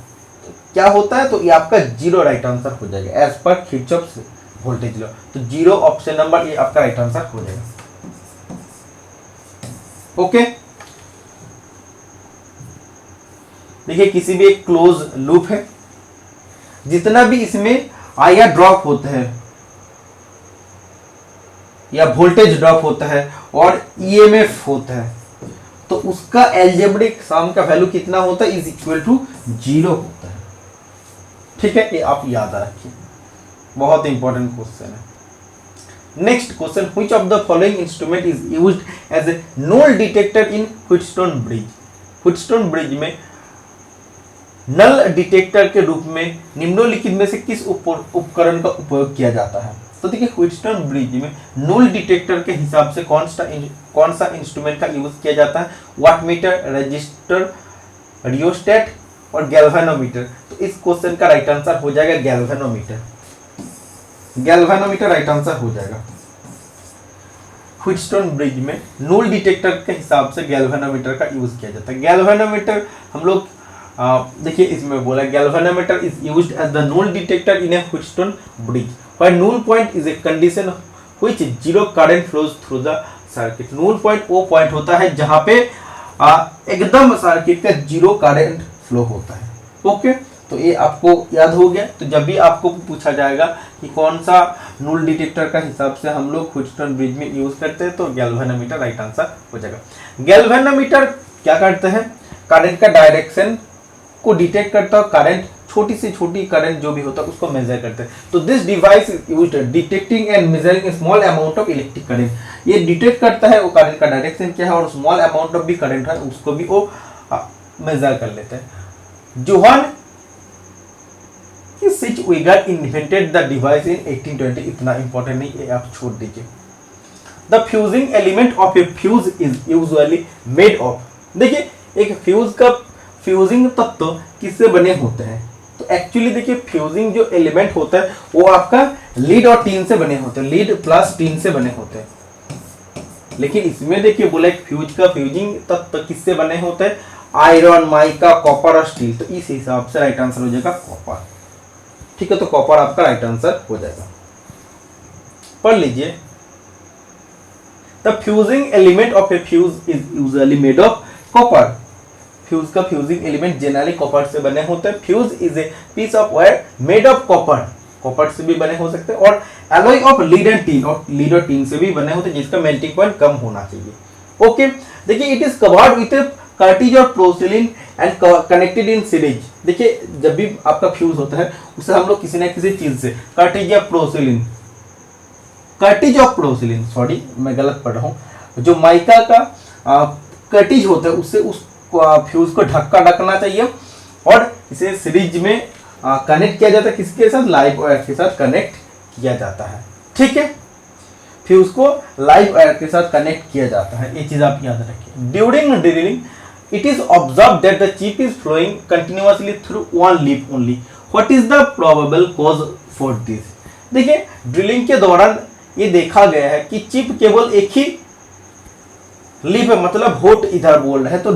Speaker 1: क्या होता है, तो ये आपका 0 राइट आंसर हो जाएगा as per Kirchhoff's voltage law. तो 0 ऑप्शन नंबर ये आपका राइट आंसर हो जाएगा। ओके, देखिए किसी भी एक क्लोज लूप है, जितना भी इसमें आईआर ड्रॉप होता है या वोल्टेज ड्रॉप होता है और ईएमएफ होता है, तो उसका अलजेब्रिक सम का वैल्यू कितना होता है, इज इक्वल टू 0 होता है। ठीक है, ये आप याद रखिए, बहुत इंपॉर्टेंट क्वेश्चन है। Next question, which of the following instrument is used as a null detector in Wheatstone bridge. Wheatstone bridge में नल डिटेक्टर के रूप में निम्नलिखित में से किस उपकरण का उपयोग किया जाता है। तो देखिए व्हीटस्टोन ब्रिज में नल डिटेक्टर के हिसाब से कौन सा इंस्ट्रूमेंट का यूज किया जाता है, वाटमीटर, रजिस्टर, रियोस्टेट और गैल्वेनोमीटर। तो इस क्वेश्चन का राइट आंसर हो जाएगा गैल्वेनोमीटर। गैल्वेनोमीटर राइट आंसर हो जाएगा। व्हीटस्टोन ब्रिज में नल डिटेक्टर के हिसाब से गैल्वेनोमीटर का यूज किया जाता है। गैल्वेनोमीटर हम लोग देखिए इसमें बोला galvanometer is used as the null detector in a Wheatstone bridge when null point is a condition which zero current flows through the circuit। null point वो पॉइंट होता है जहां पे एकदम सर्किट का 0 करंट फ्लो होता है। ओके, तो ये आपको याद हो गया। तो जब भी आपको पूछा जाएगा कि कौन सा नल डिटेक्टर का हिसाब से हम लोग व्हीटस्टोन ब्रिज में यूज करते हैं, तो गैल्वेनोमीटर राइट आंसर हो जाएगा। गैल्वेनोमीटर क्या करते हैं, करंट का डायरेक्शन को डिटेक्ट करता है, करंट छोटी से छोटी करंट जो भी होता है उसको मेजर करते हैं। तो this device is used detecting and measuring small amount of electric current. ये डिटेक्ट करता है वो करंट का डायरेक्शन क्या है और स्मॉल अमाउंट ऑफ भी करंट है उसको भी वो मेजर कर लेते हैं। जोहान किर्चविगर इन्वेंटेड द डिवाइस इन 1820। इतना इंपॉर्टेंट नहीं, ये आप छोड़ दीजिए। The fusing element of a fuse is usually made of. देखिए एक फ्यूज का फ्यूजिंग तत्व किससे बने होते हैं, तो एक्चुअली देखिए फ्यूजिंग जो एलिमेंट होता है वो आपका लीड और टीन से बने होते हैं, लीड प्लस टीन से बने होते हैं। लेकिन इसमें देखिए बोला एक फ्यूज का फ्यूजिंग तत्व किससे बने होते हैं, आयरन, माइका, कॉपर और स्टील। तो इस हिसाब से राइट आंसर हो जाएगा कॉपर। ठीक है, तो कॉपर आपका राइट आंसर हो जाएगा। पढ़ लीजिए, the fusing element of a fuse is usually made of copper. Fuse का फ्यूजिंग एलिमेंट जनरली कॉपर से बने होते हैं। Fuse is a piece of wire made of copper, copper से भी बने हो सकते हैं, और alloy of lead and tin, और लीड और टीन से भी बने होते हैं जिसका मेल्टिंग पॉइंट कम होना चाहिए। ओके, देखिए it is covered with cartridge और porcelain and connected in series. देखिए जब भी आपका फ्यूज होता है उसे हम लोग किसी न किसी चीज से कार्टिज या प्रोसिलिन, कार्टिज ऑफ प्रोसिलिन, सॉरी मैं गलत पढ़ रहा हूँ, जो माइका का कार्टिज होता है उससे उस फ्यूज को ढकना चाहिए और इसे सीरीज में कनेक्ट किया जाता है। किसके साथ, लाइव वायर के साथ कनेक्ट किया जाता है। ठीक है, फ्यूज को लाइव वायर के साथ कनेक्ट किया जाता है, ये चीज आप याद रखिए। During drilling it is observe that the chip is flowing continuously through one leaf only. What is the probable cause for this. देखिए ड्रिलिंग के दौरान ये देखा गया है कि चिप केवल एक ही लिप मतलब होट इधर बोल रहे हैं, तो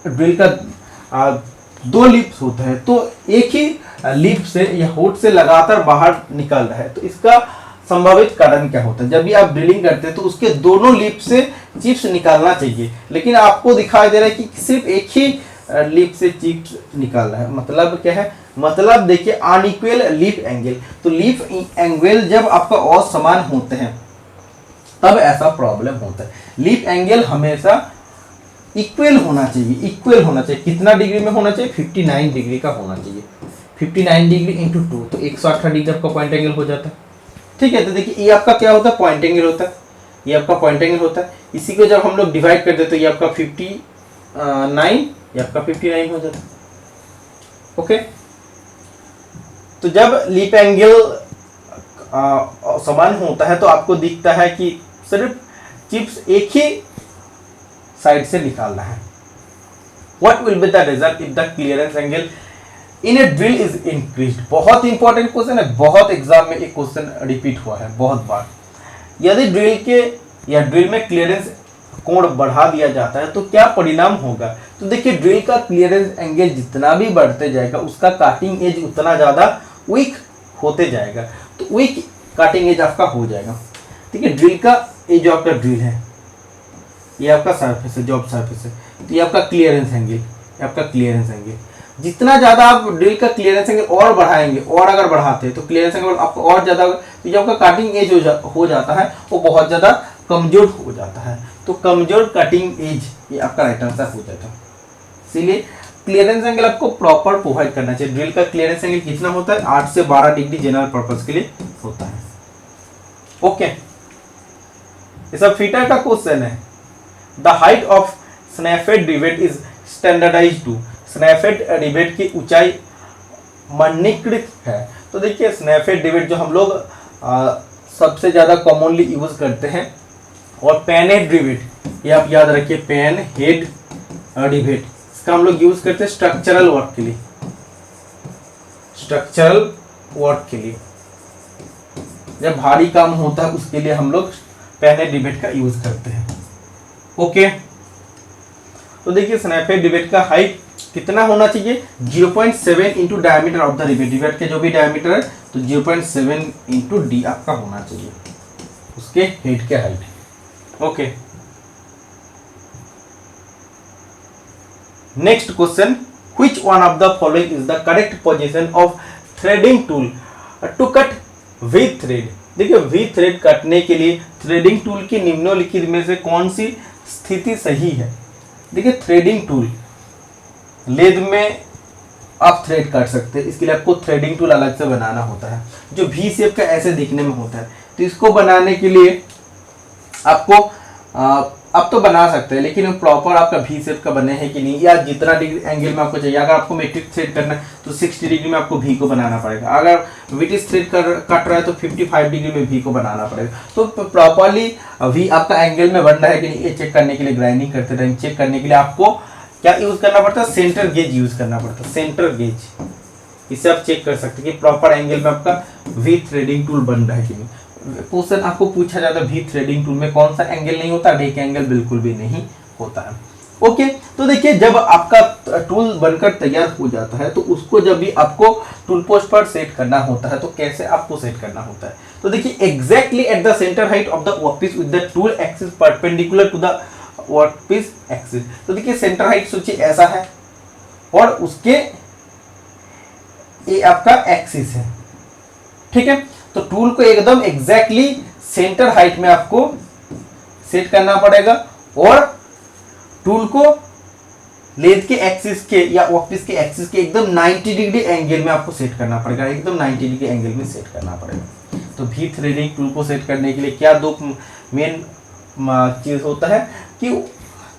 Speaker 1: ड्रिल का दो लिप्स होता है, तो एक ही लिप से या होट से लगातार बाहर निकल रहा है, तो इसका संभावित कारण क्या होता है? जब भी आप ड्रिलिंग करते हैं तो उसके दोनों लिप से चिप्स निकालना चाहिए, लेकिन आपको दिखाई दे रहा है कि सिर्फ एक ही लिप से चिप्स निकाल रहा है। मतलब क्या है? मतलब देखिए अनइक्वल लिप एंगल, तो लिप एंगल जब आपका असमान होते हैं तब ऐसा प्रॉब्लम होता है। लिप एंगल हमेशा इक्वल होना चाहिए, इक्वल होना चाहिए। कितना डिग्री में होना चाहिए? 59 डिग्री का होना चाहिए। 59 डिग्री इंटू 2 तो 118 डिग्री आपका पॉइंट एंगल हो जाता है। ठीक है, तो देखिए ये आपका क्या होता है? पॉइंट एंगल होता है, ये आपका पॉइंट एंगल होता है। इसी को जब हम लोग डिवाइड कर देते तो ये आपका 59, ये आपका 59 हो जाता है। ओके, तो जब लिप एंगल समान होता है तो आपको दिखता है कि सिर्फ चिप्स एक ही साइड से निकालना है। What will be the result if the clearance angle in a drill is increased? बहुत इंपॉर्टेंट क्वेश्चन है, बहुत एग्जाम में एक क्वेश्चन रिपीट हुआ है बहुत बार। यदि ड्रिल के या ड्रिल में क्लियरेंस कोण बढ़ा दिया जाता है तो क्या परिणाम होगा? तो देखिए ड्रिल का क्लियरेंस एंगल जितना भी बढ़ते जाएगा उसका काटिंग एज उतना ज़्यादा वीक होते जाएगा, तो वीक काटिंग एज आपका हो जाएगा। ठीक है, ड्रिल का ये जो आपका ड्रिल है, ये आपका सरफेस है, जॉब सरफेस है, तो ये आपका क्लियरेंस एंगल, ये आपका क्लियरेंस एंगल। जितना ज़्यादा आप ड्रिल का क्लियरेंस एंगल और बढ़ाएंगे, और अगर बढ़ाते हैं तो क्लियरेंस एंगल आपको और ज़्यादा, तो जो आपका काटिंग एज हो जाता है वो बहुत ज़्यादा कमजोर हो जाता है, तो कमजोर कटिंग एज ये आपका राइट आंसर हो जाता है। इसीलिए क्लियरेंस एंगल आपको प्रॉपर प्रोवाइड करना चाहिए। ड्रिल का क्लियरेंस एंगल कितना होता है? 8 से 12 डिग्री जनरल पर्पस के लिए होता है। ओके, ये सब फीटर का क्वेश्चन है। The height of snap head rivet is standardized to. Snap head rivet की ऊंचाई मानकीकृत है। तो देखिए स्नैपेड रिवेट जो हम लोग सबसे ज्यादा कॉमनली यूज करते हैं, और पेन हेड रिवेट, ये आप याद रखिए, पेन हेड रिवेट, इसका हम लोग यूज करते हैं स्ट्रक्चरल वर्क के लिए, स्ट्रक्चरल वर्क के लिए। जब भारी काम होता है उसके लिए हम लोग पेन हेड रिवेट का यूज करते हैं। ओके, तो देखिए स्नैपेड रिवेट का हाइट कितना होना चाहिए? 0.7 into diameter of the rivet. Rivet के जो भी डायमीटर है तो 0.7 इंटू डी आपका होना चाहिए उसके हेड के height. Okay, next question, which one of the following is the correct position of threading tool to cut V thread? देखिए विद थ्रेड काटने के लिए थ्रेडिंग टूल की निम्नलिखित में से कौन सी स्थिति सही है? देखिए थ्रेडिंग टूल, लेद में आप थ्रेड काट सकते हैं, इसके लिए आपको थ्रेडिंग टूल अलग से बनाना होता है जो वी शेप का ऐसे दिखने में होता है। तो इसको बनाने के लिए आपको आप तो बना सकते हैं, लेकिन प्रॉपर आपका वी शेप का बने हैं कि नहीं, या जितना डिग्री एंगल में आपको चाहिए। अगर आपको मेट्रिक थ्रेड करना है तो 60 डिग्री में आपको वी को बनाना पड़ेगा। अगर विटिश थ्रेड कट रहा है तो 55 डिग्री में वी को बनाना पड़ेगा। तो प्रॉपरली वी आपका एंगल में बन रहा है कि नहीं, ये चेक करने के लिए ग्राइंडिंग करते टाइम चेक करने के लिए आपको क्या यूज करना पड़ता है? सेंटर गेज यूज करना पड़ता है, सेंटर गेज। इससे आप चेक कर सकते हैं कि प्रॉपर एंगल में आपका वी थ्रेडिंग टूल बन रहा है कि नहीं। क्वेश्चन आपको पूछा जाता है वी थ्रेडिंग टूल में कौन सा एंगल नहीं होता? रेक एंगल बिल्कुल भी नहीं होता है। ओके, तो देखिए जब आपका टूल बनकर तैयार हो जाता है तो उसको जब भी आपको टूल पोस्ट पर सेट करना होता है तो कैसे आपको सेट करना होता है? तो देखिए exactly at the centre height of the workpiece with the tool axis perpendicular to the workpiece axis. तो देखिए सेंटर हाइट सोचिए ऐसा है और उसके ये आपका एक्सिस है। ठीक है, तो टूल को एकदम एग्जैक्टली सेंटर हाइट में आपको सेट करना पड़ेगा और टूल को लेद के एक्सिस के या वर्कपीस के एक्सिस के एकदम 90 डिग्री एंगल में आपको सेट करना पड़ेगा, एकदम 90 डिग्री एंगल में सेट करना पड़ेगा। तो वी थ्रेडिंग टूल को सेट करने के लिए क्या दो मेन चीज होता है कि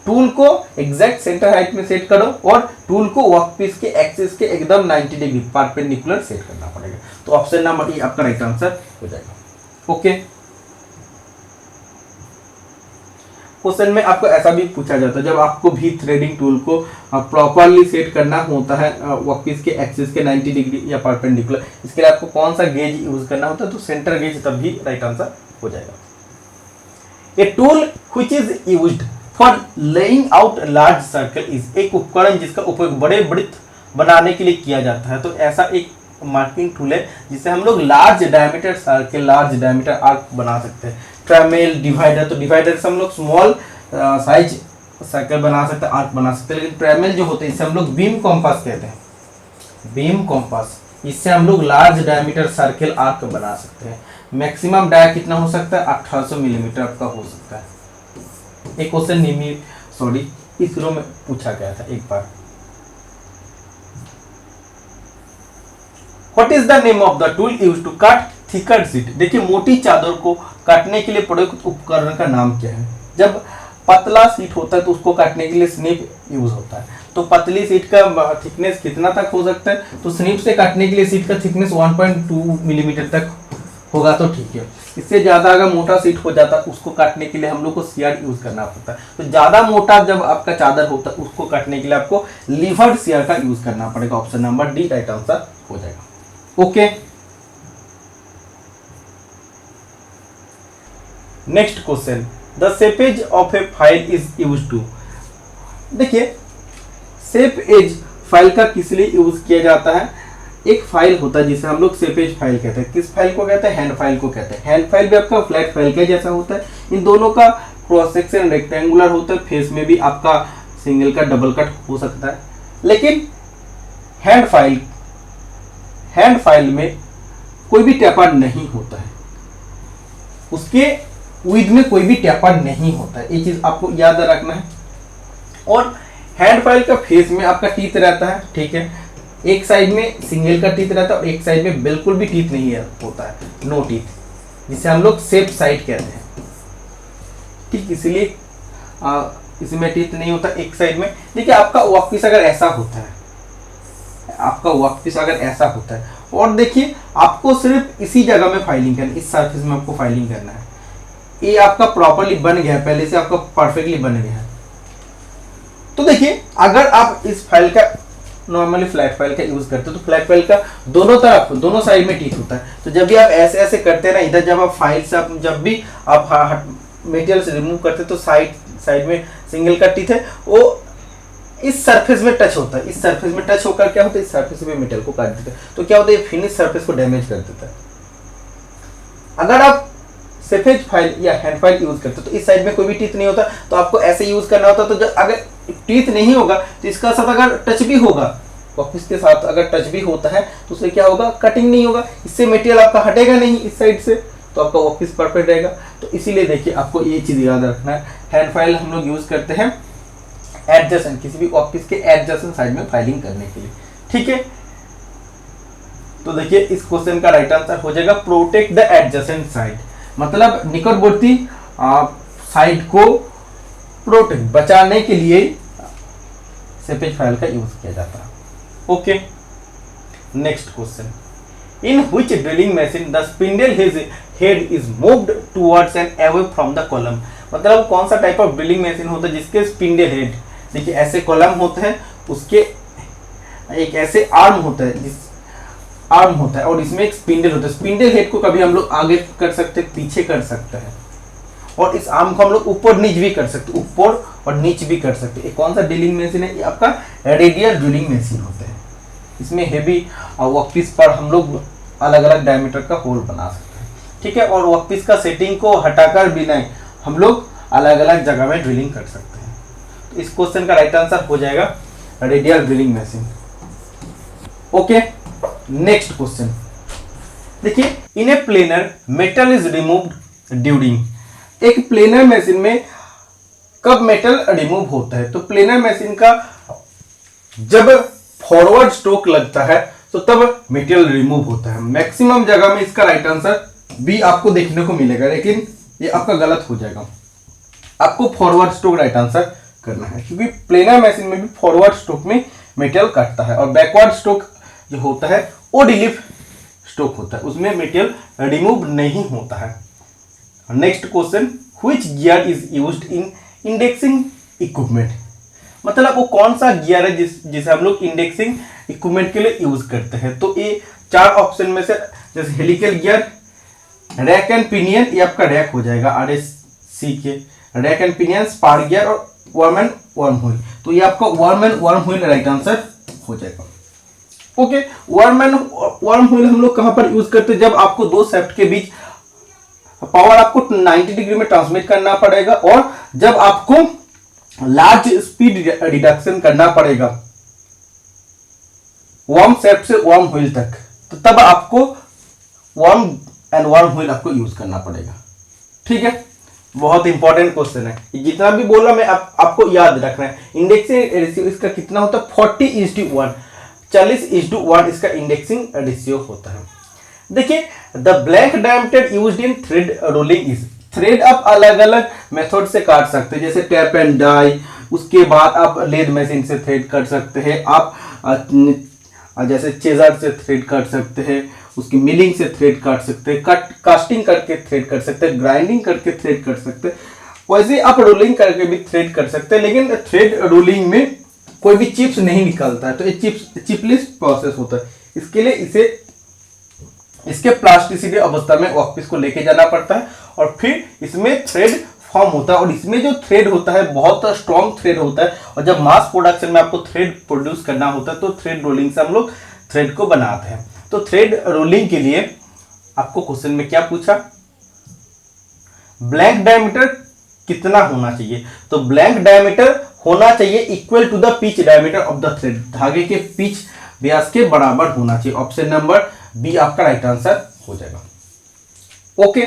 Speaker 1: टूल को एग्जैक्ट सेंटर हाइट में सेट करो और टूल को वर्कपीस के एक्सिस के एकदम 90 डिग्री परपेंडिकुलर सेट करना पड़ेगा। तो ऑप्शन नंबर ए आपका राइट आंसर हो जाएगा। ओके, क्वेश्चन में आपको ऐसा भी पूछा जाता है जब आपको भी थ्रेडिंग टूल को प्रॉपरली सेट करना होता है वर्कपीस के एक्सिस के 90 डिग्री या परपेंडिकुलर, इसके लिए आपको कौन सा गेज यूज करना होता है? तो सेंटर गेज, तब भी राइट आंसर हो जाएगा। A tool which is used for laying out large circle is, एक उपकरण जिसका उपयोग बड़े वृत्त बनाने के लिए किया जाता है। तो ऐसा एक मार्किंग टूल है जिससे हम लोग large diameter circle, large diameter arc बना सकते हैं। ट्रेमेल, डिवाइडर, तो डिवाइडर से हम लोग स्मॉल साइज सर्कल बना सकते हैं, आर्क बना सकते हैं। लेकिन ट्रेमेल जो होते हैं इससे हम लोग बीम कॉम्पास कहते हैं, बीम कॉम्पास, इससे हम लोग लार्ज डायमीटर सर्कल आर्क बना सकते हैं। मैक्सिमम डाया कितना हो सकता है, 1800 मिलीमीटर आपका हो सकता है। एक क्वेश्चन इसरो में पूछा गया था एक बार। What is the name of the tool used to cut thicker sheet? देखिए मोटी चादर को काटने के लिए प्रयुक्त उपकरण का नाम क्या है। जब पतला शीट होता है तो उसको काटने के लिए स्निप यूज होता है। तो पतली शीट का थिकनेस कितना तक हो सकता है, तो स्निप से काटने के लिए शीट का थिकनेस 1.2 मिलीमीटर तक होगा तो ठीक है। इससे ज़्यादा अगर मोटा शीट हो जाता है उसको काटने के लिए हम लोग को शेयर यूज करना पड़ता है। तो ज़्यादा मोटा जब आपका चादर होता है उसको काटने के लिए आपको लीवर्ड शेयर का यूज करना पड़ेगा। Option number D right answer हो जाएगा। Okay, next question, the shapes of a file is use to. देखिए शेप एज फाइल का किस लिए यूज किया जाता है। एक फाइल होता है जिसे हम लोग शेपेज फाइल कहते हैं। किस फाइल को कहते हैं, हैंड फाइल को कहते हैं। हैंड फाइल भी आपका फ्लैट फाइल के जैसा होता है। इन दोनों का क्रॉस सेक्शन रेक्टेंगुलर होता है, फेस में भी आपका सिंगल का डबल कट हो सकता है। लेकिन हैंड फाइल में कोई भी टेपर नहीं होता है, उसके विद में कोई भी टेपर नहीं होता है, ये चीज आपको याद रखना है। और हैंड फाइल का फेस में आपका टीथ रहता है, ठीक है, एक साइड में सिंगल का टीथ रहता है और एक साइड में बिल्कुल भी टीथ नहीं होता है, नो टीथ, जिसे हम लोग सेफ साइड कहते हैं। ठीक, इसलिए इसमें टीथ नहीं होता एक साइड में। देखिए आपका वर्कपीस अगर ऐसा होता है, आपका वर्कपीस अगर ऐसा होता है, और देखिए आपको सिर्फ इसी जगह में फाइलिंग करनी है, इस सरफेस में आपको फाइलिंग करना है। ये आपका प्रॉपर्ली बन गया है, पहले से आपका परफेक्टली बन गया है। तो देखिए अगर आप इस फाइल का नॉर्मली फ्लैट फाइल का यूज करते हो तो फ्लैट फाइल का दोनों तरफ, दोनों साइड में टीथ होता है। तो जब भी आप ऐसे ऐसे करते हैं ना, इधर जब आप फाइल से जब भी आप मटेरियल से रिमूव करते हैं तो साइड में सिंगल का टीथ है, वो इस सरफेस में टच होता है। इस सरफेस में टच होकर क्या होता है, इस सरफेस में मेटल को काट देता है। तो क्या होता है, फिनिश सरफेस को डैमेज कर देता है। अगर आप शेपेज फाइल या हैंड फाइल यूज करते हो तो इस साइड में कोई भी टीथ नहीं होता, तो आपको ऐसे यूज करना होता। तो जब अगर टीथ नहीं होगा तो इसका साथ अगर टच भी होगा, वर्कपीस के साथ अगर टच भी होता है तो उससे क्या होगा, कटिंग नहीं होगा, इससे मटेरियल आपका हटेगा नहीं इस साइड से, तो आपका वर्कपीस परफेक्ट रहेगा। तो इसीलिए देखिए आपको ये चीज याद रखना है, हैंड फाइल हम लोग यूज करते हैं एडजेसेंट, किसी भी वर्कपीस के एडजेसेंट साइड में फाइलिंग करने के लिए। ठीक है, तो देखिए इस क्वेश्चन का राइट आंसर हो जाएगा प्रोटेक्ट द एडजेसेंट साइड, मतलब निकटवर्ती साइड को प्रोटेक्ट, बचाने के लिए शेपेज फाइल का यूज किया जाता है। Okay, next question, in which drilling machine the spindle head is moved towards and away from the column, मतलब कौन सा टाइप ऑफ ड्रिलिंग मशीन होता है जिसके स्पिंडल हेड, देखिए ऐसे कॉलम होता है, उसके एक ऐसे आर्म होता है और इसमें एक स्पिंडल होता है। स्पिंडल हेड को कभी हम लोग आगे कर सकते हैं, पीछे कर सकते हैं, और इस आर्म को हम लोग ऊपर नीच भी कर सकते हैं, ऊपर और नीच भी कर सकते हैं। ये कौन सा ड्रिलिंग मशीन है, ये आपका रेडियल ड्रिलिंग मशीन होता है। इसमें हेवी वर्कपीस पर हम लोग अलग अलग डायमीटर का होल बना सकते हैं। ठीक है, और वर्कपीस का सेटिंग को हटाकर भी नहीं, हम लोग अलग अलग जगह में ड्रिलिंग कर सकते हैं। तो इस क्वेश्चन का राइट आंसर हो जाएगा radial drilling machine. Okay, next question, देखिए in a planer metal is removed during, एक प्लेनर मशीन में कब मेटल रिमूव होता है, तो प्लेनर मशीन का जब फॉरवर्ड स्ट्रोक लगता है तो तब मेटल रिमूव होता है। मैक्सिमम जगह में इसका राइट आंसर बी आपको देखने को मिलेगा, लेकिन ये आपका गलत हो जाएगा। आपको फॉरवर्ड स्ट्रोक राइट आंसर करना है, क्योंकि प्लेनर मशीन में भी फॉरवर्ड स्ट्रोक में मेटल काटता है, और बैकवर्ड स्ट्रोक जो होता है वो रिलीफ स्ट्रोक होता है, उसमें मेटल रिमूव नहीं होता है। Next question, which gear is used in indexing equipment, मतलब वो कौन सा गियर है जिसे हम लोग इंडेक्सिंग इक्विपमेंट के लिए यूज करते हैं। तो ये चार ऑप्शन में से, जैसे helical gear, rack and pinion, ये आपका रैक हो जाएगा RSC के, rack and pinion, spar gear और वर्म एंड वर्म व्हील, तो ये आपका worm and worm wheel right answer हो जाएगा। Okay, worm and worm wheel हम लोग कहां पर यूज करते हैं, जब आपको दो शाफ्ट के बीच पावर आपको 90 डिग्री में ट्रांसमिट करना पड़ेगा और जब आपको लार्ज स्पीड रिडक्शन करना पड़ेगा वर्म शाफ्ट से वर्म व्हील तक, तो तब आपको वर्म एंड वर्म व्हील आपको यूज करना पड़ेगा। ठीक है, बहुत इंपॉर्टेंट क्वेश्चन है, जितना भी बोला मैं आपको याद रखना है। इंडेक्सिंग रेशियो इसका कितना होता है 40:1, 40:1 इसका इंडेक्सिंग रेशियो होता है। देखिए, the blank diameter used in thread rolling is, thread आप अलग अलग मेथड से काट सकते हैं, जैसे टैप एंड डाई, उसके बाद आप लेद मशीन से थ्रेड कर सकते हैं, आप जैसे चेजर से थ्रेड काट सकते हैं, उसकी मिलिंग से थ्रेड काट सकते हैं, कास्टिंग करके थ्रेड कर सकते हैं, ग्राइंडिंग करके थ्रेड कर सकते हैं, वैसे आप रोलिंग करके भी थ्रेड कर सकते हैं। लेकिन थ्रेड रोलिंग में कोई भी चिप्स नहीं निकलता है, तो ये चिपलेस प्रोसेस होता है। इसके लिए इसे इसके प्लास्टिसिटी अवस्था में वर्कपीस को लेके जाना पड़ता है और फिर इसमें थ्रेड फॉर्म होता है, और इसमें जो थ्रेड होता है बहुत स्ट्रॉन्ग थ्रेड होता है, और जब मास प्रोडक्शन में आपको थ्रेड प्रोड्यूस करना होता है तो थ्रेड रोलिंग से हम लोग थ्रेड को बनाते हैं। तो थ्रेड रोलिंग के लिए आपको क्वेश्चन में क्या पूछा, ब्लैंक डायमीटर कितना होना चाहिए, तो ब्लैंक डायमीटर होना चाहिए equal to the pitch diameter of the thread, धागे के पिच व्यास के बराबर होना चाहिए। ऑप्शन नंबर बी आपका राइट आंसर हो जाएगा। ओके,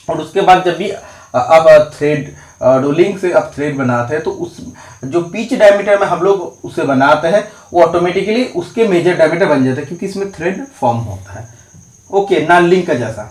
Speaker 1: और उसके बाद जब भी अब थ्रेड रोलिंग से अब थ्रेड बनाते हैं तो उस जो पिच डायमीटर में हम लोग उसे बनाते हैं वो ऑटोमेटिकली उसके मेजर डायमीटर बन जाता है, क्योंकि इसमें थ्रेड फॉर्म होता है। ओके, नालिंग का जैसा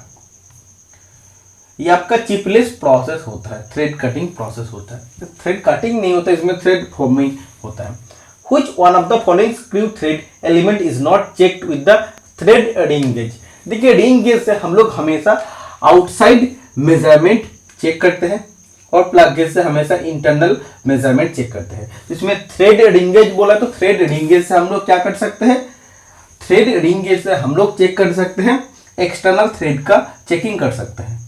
Speaker 1: ये आपका चिपलेस प्रोसेस होता है, थ्रेड कटिंग प्रोसेस होता है, थ्रेड कटिंग नहीं होता, इसमें थ्रेड फॉर्मिंग होता है। Which one of the following screw thread element is not checked with the thread ring gauge? देखिए, रिंग गेज से हम लोग हमेशा आउटसाइड मेजरमेंट चेक करते हैं और प्लग गेज से हमेशा इंटरनल मेजरमेंट चेक करते हैं। इसमें थ्रेड रिंग गेज बोला तो थ्रेड रिंग गेज से हम लोग क्या कर सकते हैं, थ्रेड रिंग गेज से हम लोग चेक कर सकते हैं, एक्सटर्नल थ्रेड का चेकिंग कर सकते हैं,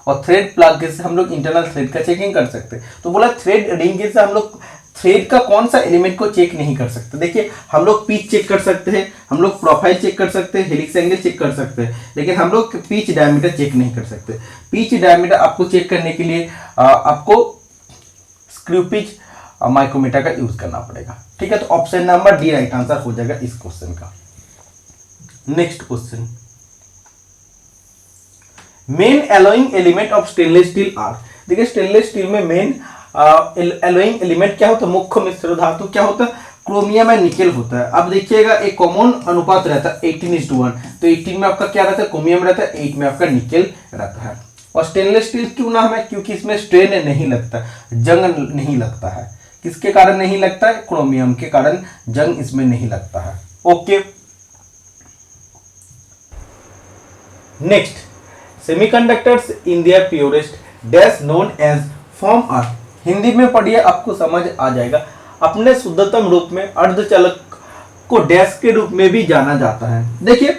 Speaker 1: और थ्रेड प्लग गेज से हम लोग इंटरनल थ्रेड का चेकिंग कर सकते हैं। तो बोला थ्रेड रिंग गेज से हम लोग थ्रेड का कौन सा एलिमेंट को चेक नहीं कर सकते। देखिए, हम लोग पिच चेक कर सकते हैं, हम लोग प्रोफाइल चेक कर सकते हैं, हेलिक्स एंगल चेक कर सकते हैं, लेकिन हम लोग पिच डायमीटर चेक नहीं कर सकते। पिच डायमीटर आपको चेक करने के लिए आपको स्क्रू पिच माइक्रोमीटर का यूज करना पड़ेगा। ठीक है, तो option number D right answer हो जाएगा इस क्वेश्चन का। Next question, main alloying element of stainless steel are. देखिए, स्टेनलेस स्टील में मेन एलोइंग एलिमेंट क्या होता है, मुख्य मिश्र धातु क्या होता है, क्रोमियम एंड निकेल होता है। अब देखिएगा, एक कॉमन अनुपात रहता है 18:1, तो 18 में आपका क्या रहता है, क्रोमियम रहता है, 8 में आपका निकेल रहता है। और स्टेनलेस स्टील क्यों नाम है, क्योंकि इसमें स्ट्रेन नहीं लगता, जंग नहीं लगता है। किसके कारण नहीं लगता है, क्रोमियम के कारण जंग इसमें नहीं लगता है। Okay, next, semiconductors in their purest dash known as form are. Hindi में पढ़िए, आपको समझ आ जाएगा। अपने शुद्धतम रूप में अर्धचालक को डैश के रूप में भी जाना जाता है। देखिए,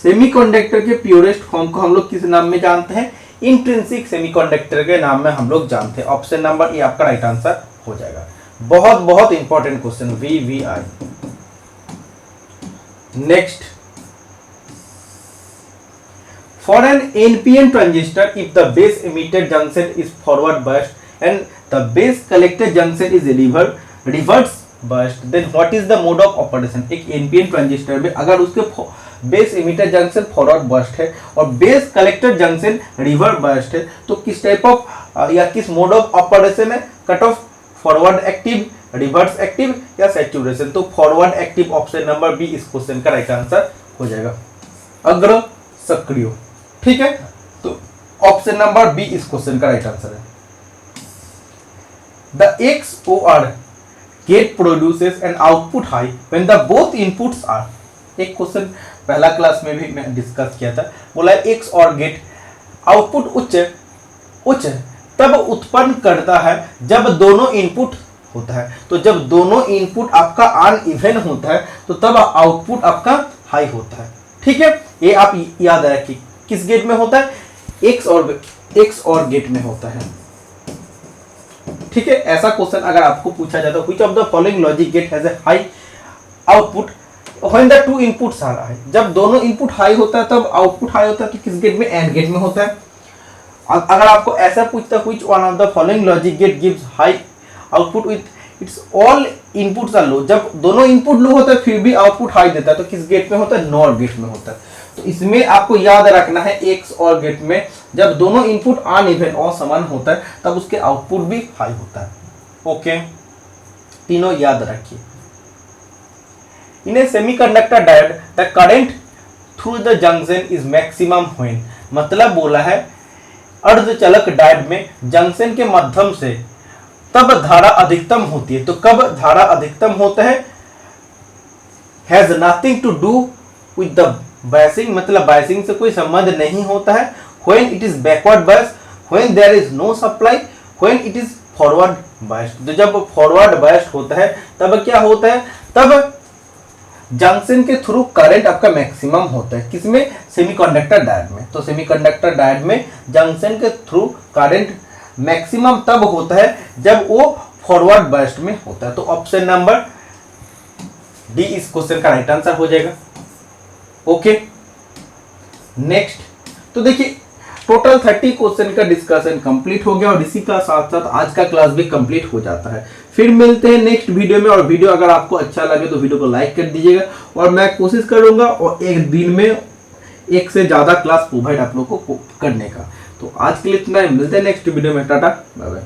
Speaker 1: सेमीकंडक्टर के प्योरेस्ट फॉर्म को हम लोग किस नाम में जानते हैं, इंट्रिंसिक सेमीकंडक्टर के नाम में हम लोग जानते हैं। ऑप्शन नंबर ए आपका राइट आंसर हो जाएगा। बहुत बहुत important question, VVI। Next, for an NPN transistor, if the base emitter junction is forward biased and the base collector junction is reverse biased, then what is the mode of operation? एक NPN transistor में अगर उसके base emitter junction forward biased है और base collector junction reverse biased है, तो किस type of या किस मोड ऑफ ऑपरेशन है, cut off, forward active, reverse active या सैचुरेशन। तो forward active option number B इस क्वेश्चन का राइट आंसर हो जाएगा, अग्र सक्रिय। ठीक है, तो ऑप्शन नंबर बी इस क्वेश्चन का राइट आंसर है। The XOR gate produces N output high when the both inputs are. एक क्वेश्चन पहला क्लास में भी मैं डिस्कस किया था, बोला XOR गेट आउटपुट उच्च तब उत्पन्न करता है जब दोनों इनपुट होता है। तो जब दोनों इनपुट आपका अनइवन होता है तो तब आउटपुट आपका हाई होता है। ठीक है, ये आप याद रखिए, किस गेट में होता है, XOR गेट में होता है। ठीक है, ऐसा क्वेश्चन अगर आपको पूछा जाता है, which of the following logic gate has a high output when the two inputs are high, जब दोनों इनपुट हाई होता है तब आउटपुट हाई होता है, तो किस गेट में, एंड गेट में होता है। अगर आपको ऐसा पूछता है which one of the following logic gate gives high output with its all inputs are low, जब दोनों इनपुट लो होता है फिर भी आउटपुट हाई देता है, तो किस गेट में होता है, नॉर गेट में होता है। तो इसमें आपको याद रखना है एक्स और गेट में जब दोनों इनपुट अनइवन और समान होता है तब उसके आउटपुट भी हाई होता है। ओके, तीनों याद रखिए। In a semiconductor diode the current through the junction is maximum when, मतलब बोला है अर्धचालक डायोड में जंक्शन के माध्यम से तब धारा अधिकतम होती है, तो कब धारा अधिकतम होता है, has nothing to do with the biasing, मतलब बायसिंग से कोई संबंध नहीं होता है। When it is backward bias, when there is no supply, when it is forward biased, तो जब फॉरवर्ड बायस्ड होता है तब क्या होता है, तब जंक्शन के थ्रू करंट आपका मैक्सिमम होता है, किसमें, सेमीकंडक्टर डायोड में। तो सेमीकंडक्टर डायोड में जंक्शन के थ्रू करंट मैक्सिमम तब होता है जब वो फॉरवर्ड बायस्ड में होता है। तो ऑप्शन नंबर डी इस क्वेश्चन का राइट आंसर हो जाएगा। ओके, नेक्स्ट, तो देखिए टोटल 30 क्वेश्चन का डिस्कशन कंप्लीट हो गया और इसी का साथ साथ आज का क्लास भी कंप्लीट हो जाता है। फिर मिलते हैं नेक्स्ट वीडियो में, और वीडियो अगर आपको अच्छा लगे तो वीडियो को लाइक कर दीजिएगा, और मैं कोशिश करूंगा और एक दिन में एक से ज़्यादा क्लास प्रोवाइड आप लोगों को करने का। तो आज के लिए इतना ही, मिलते हैं नेक्स्ट वीडियो में, टाटा बाय बाय।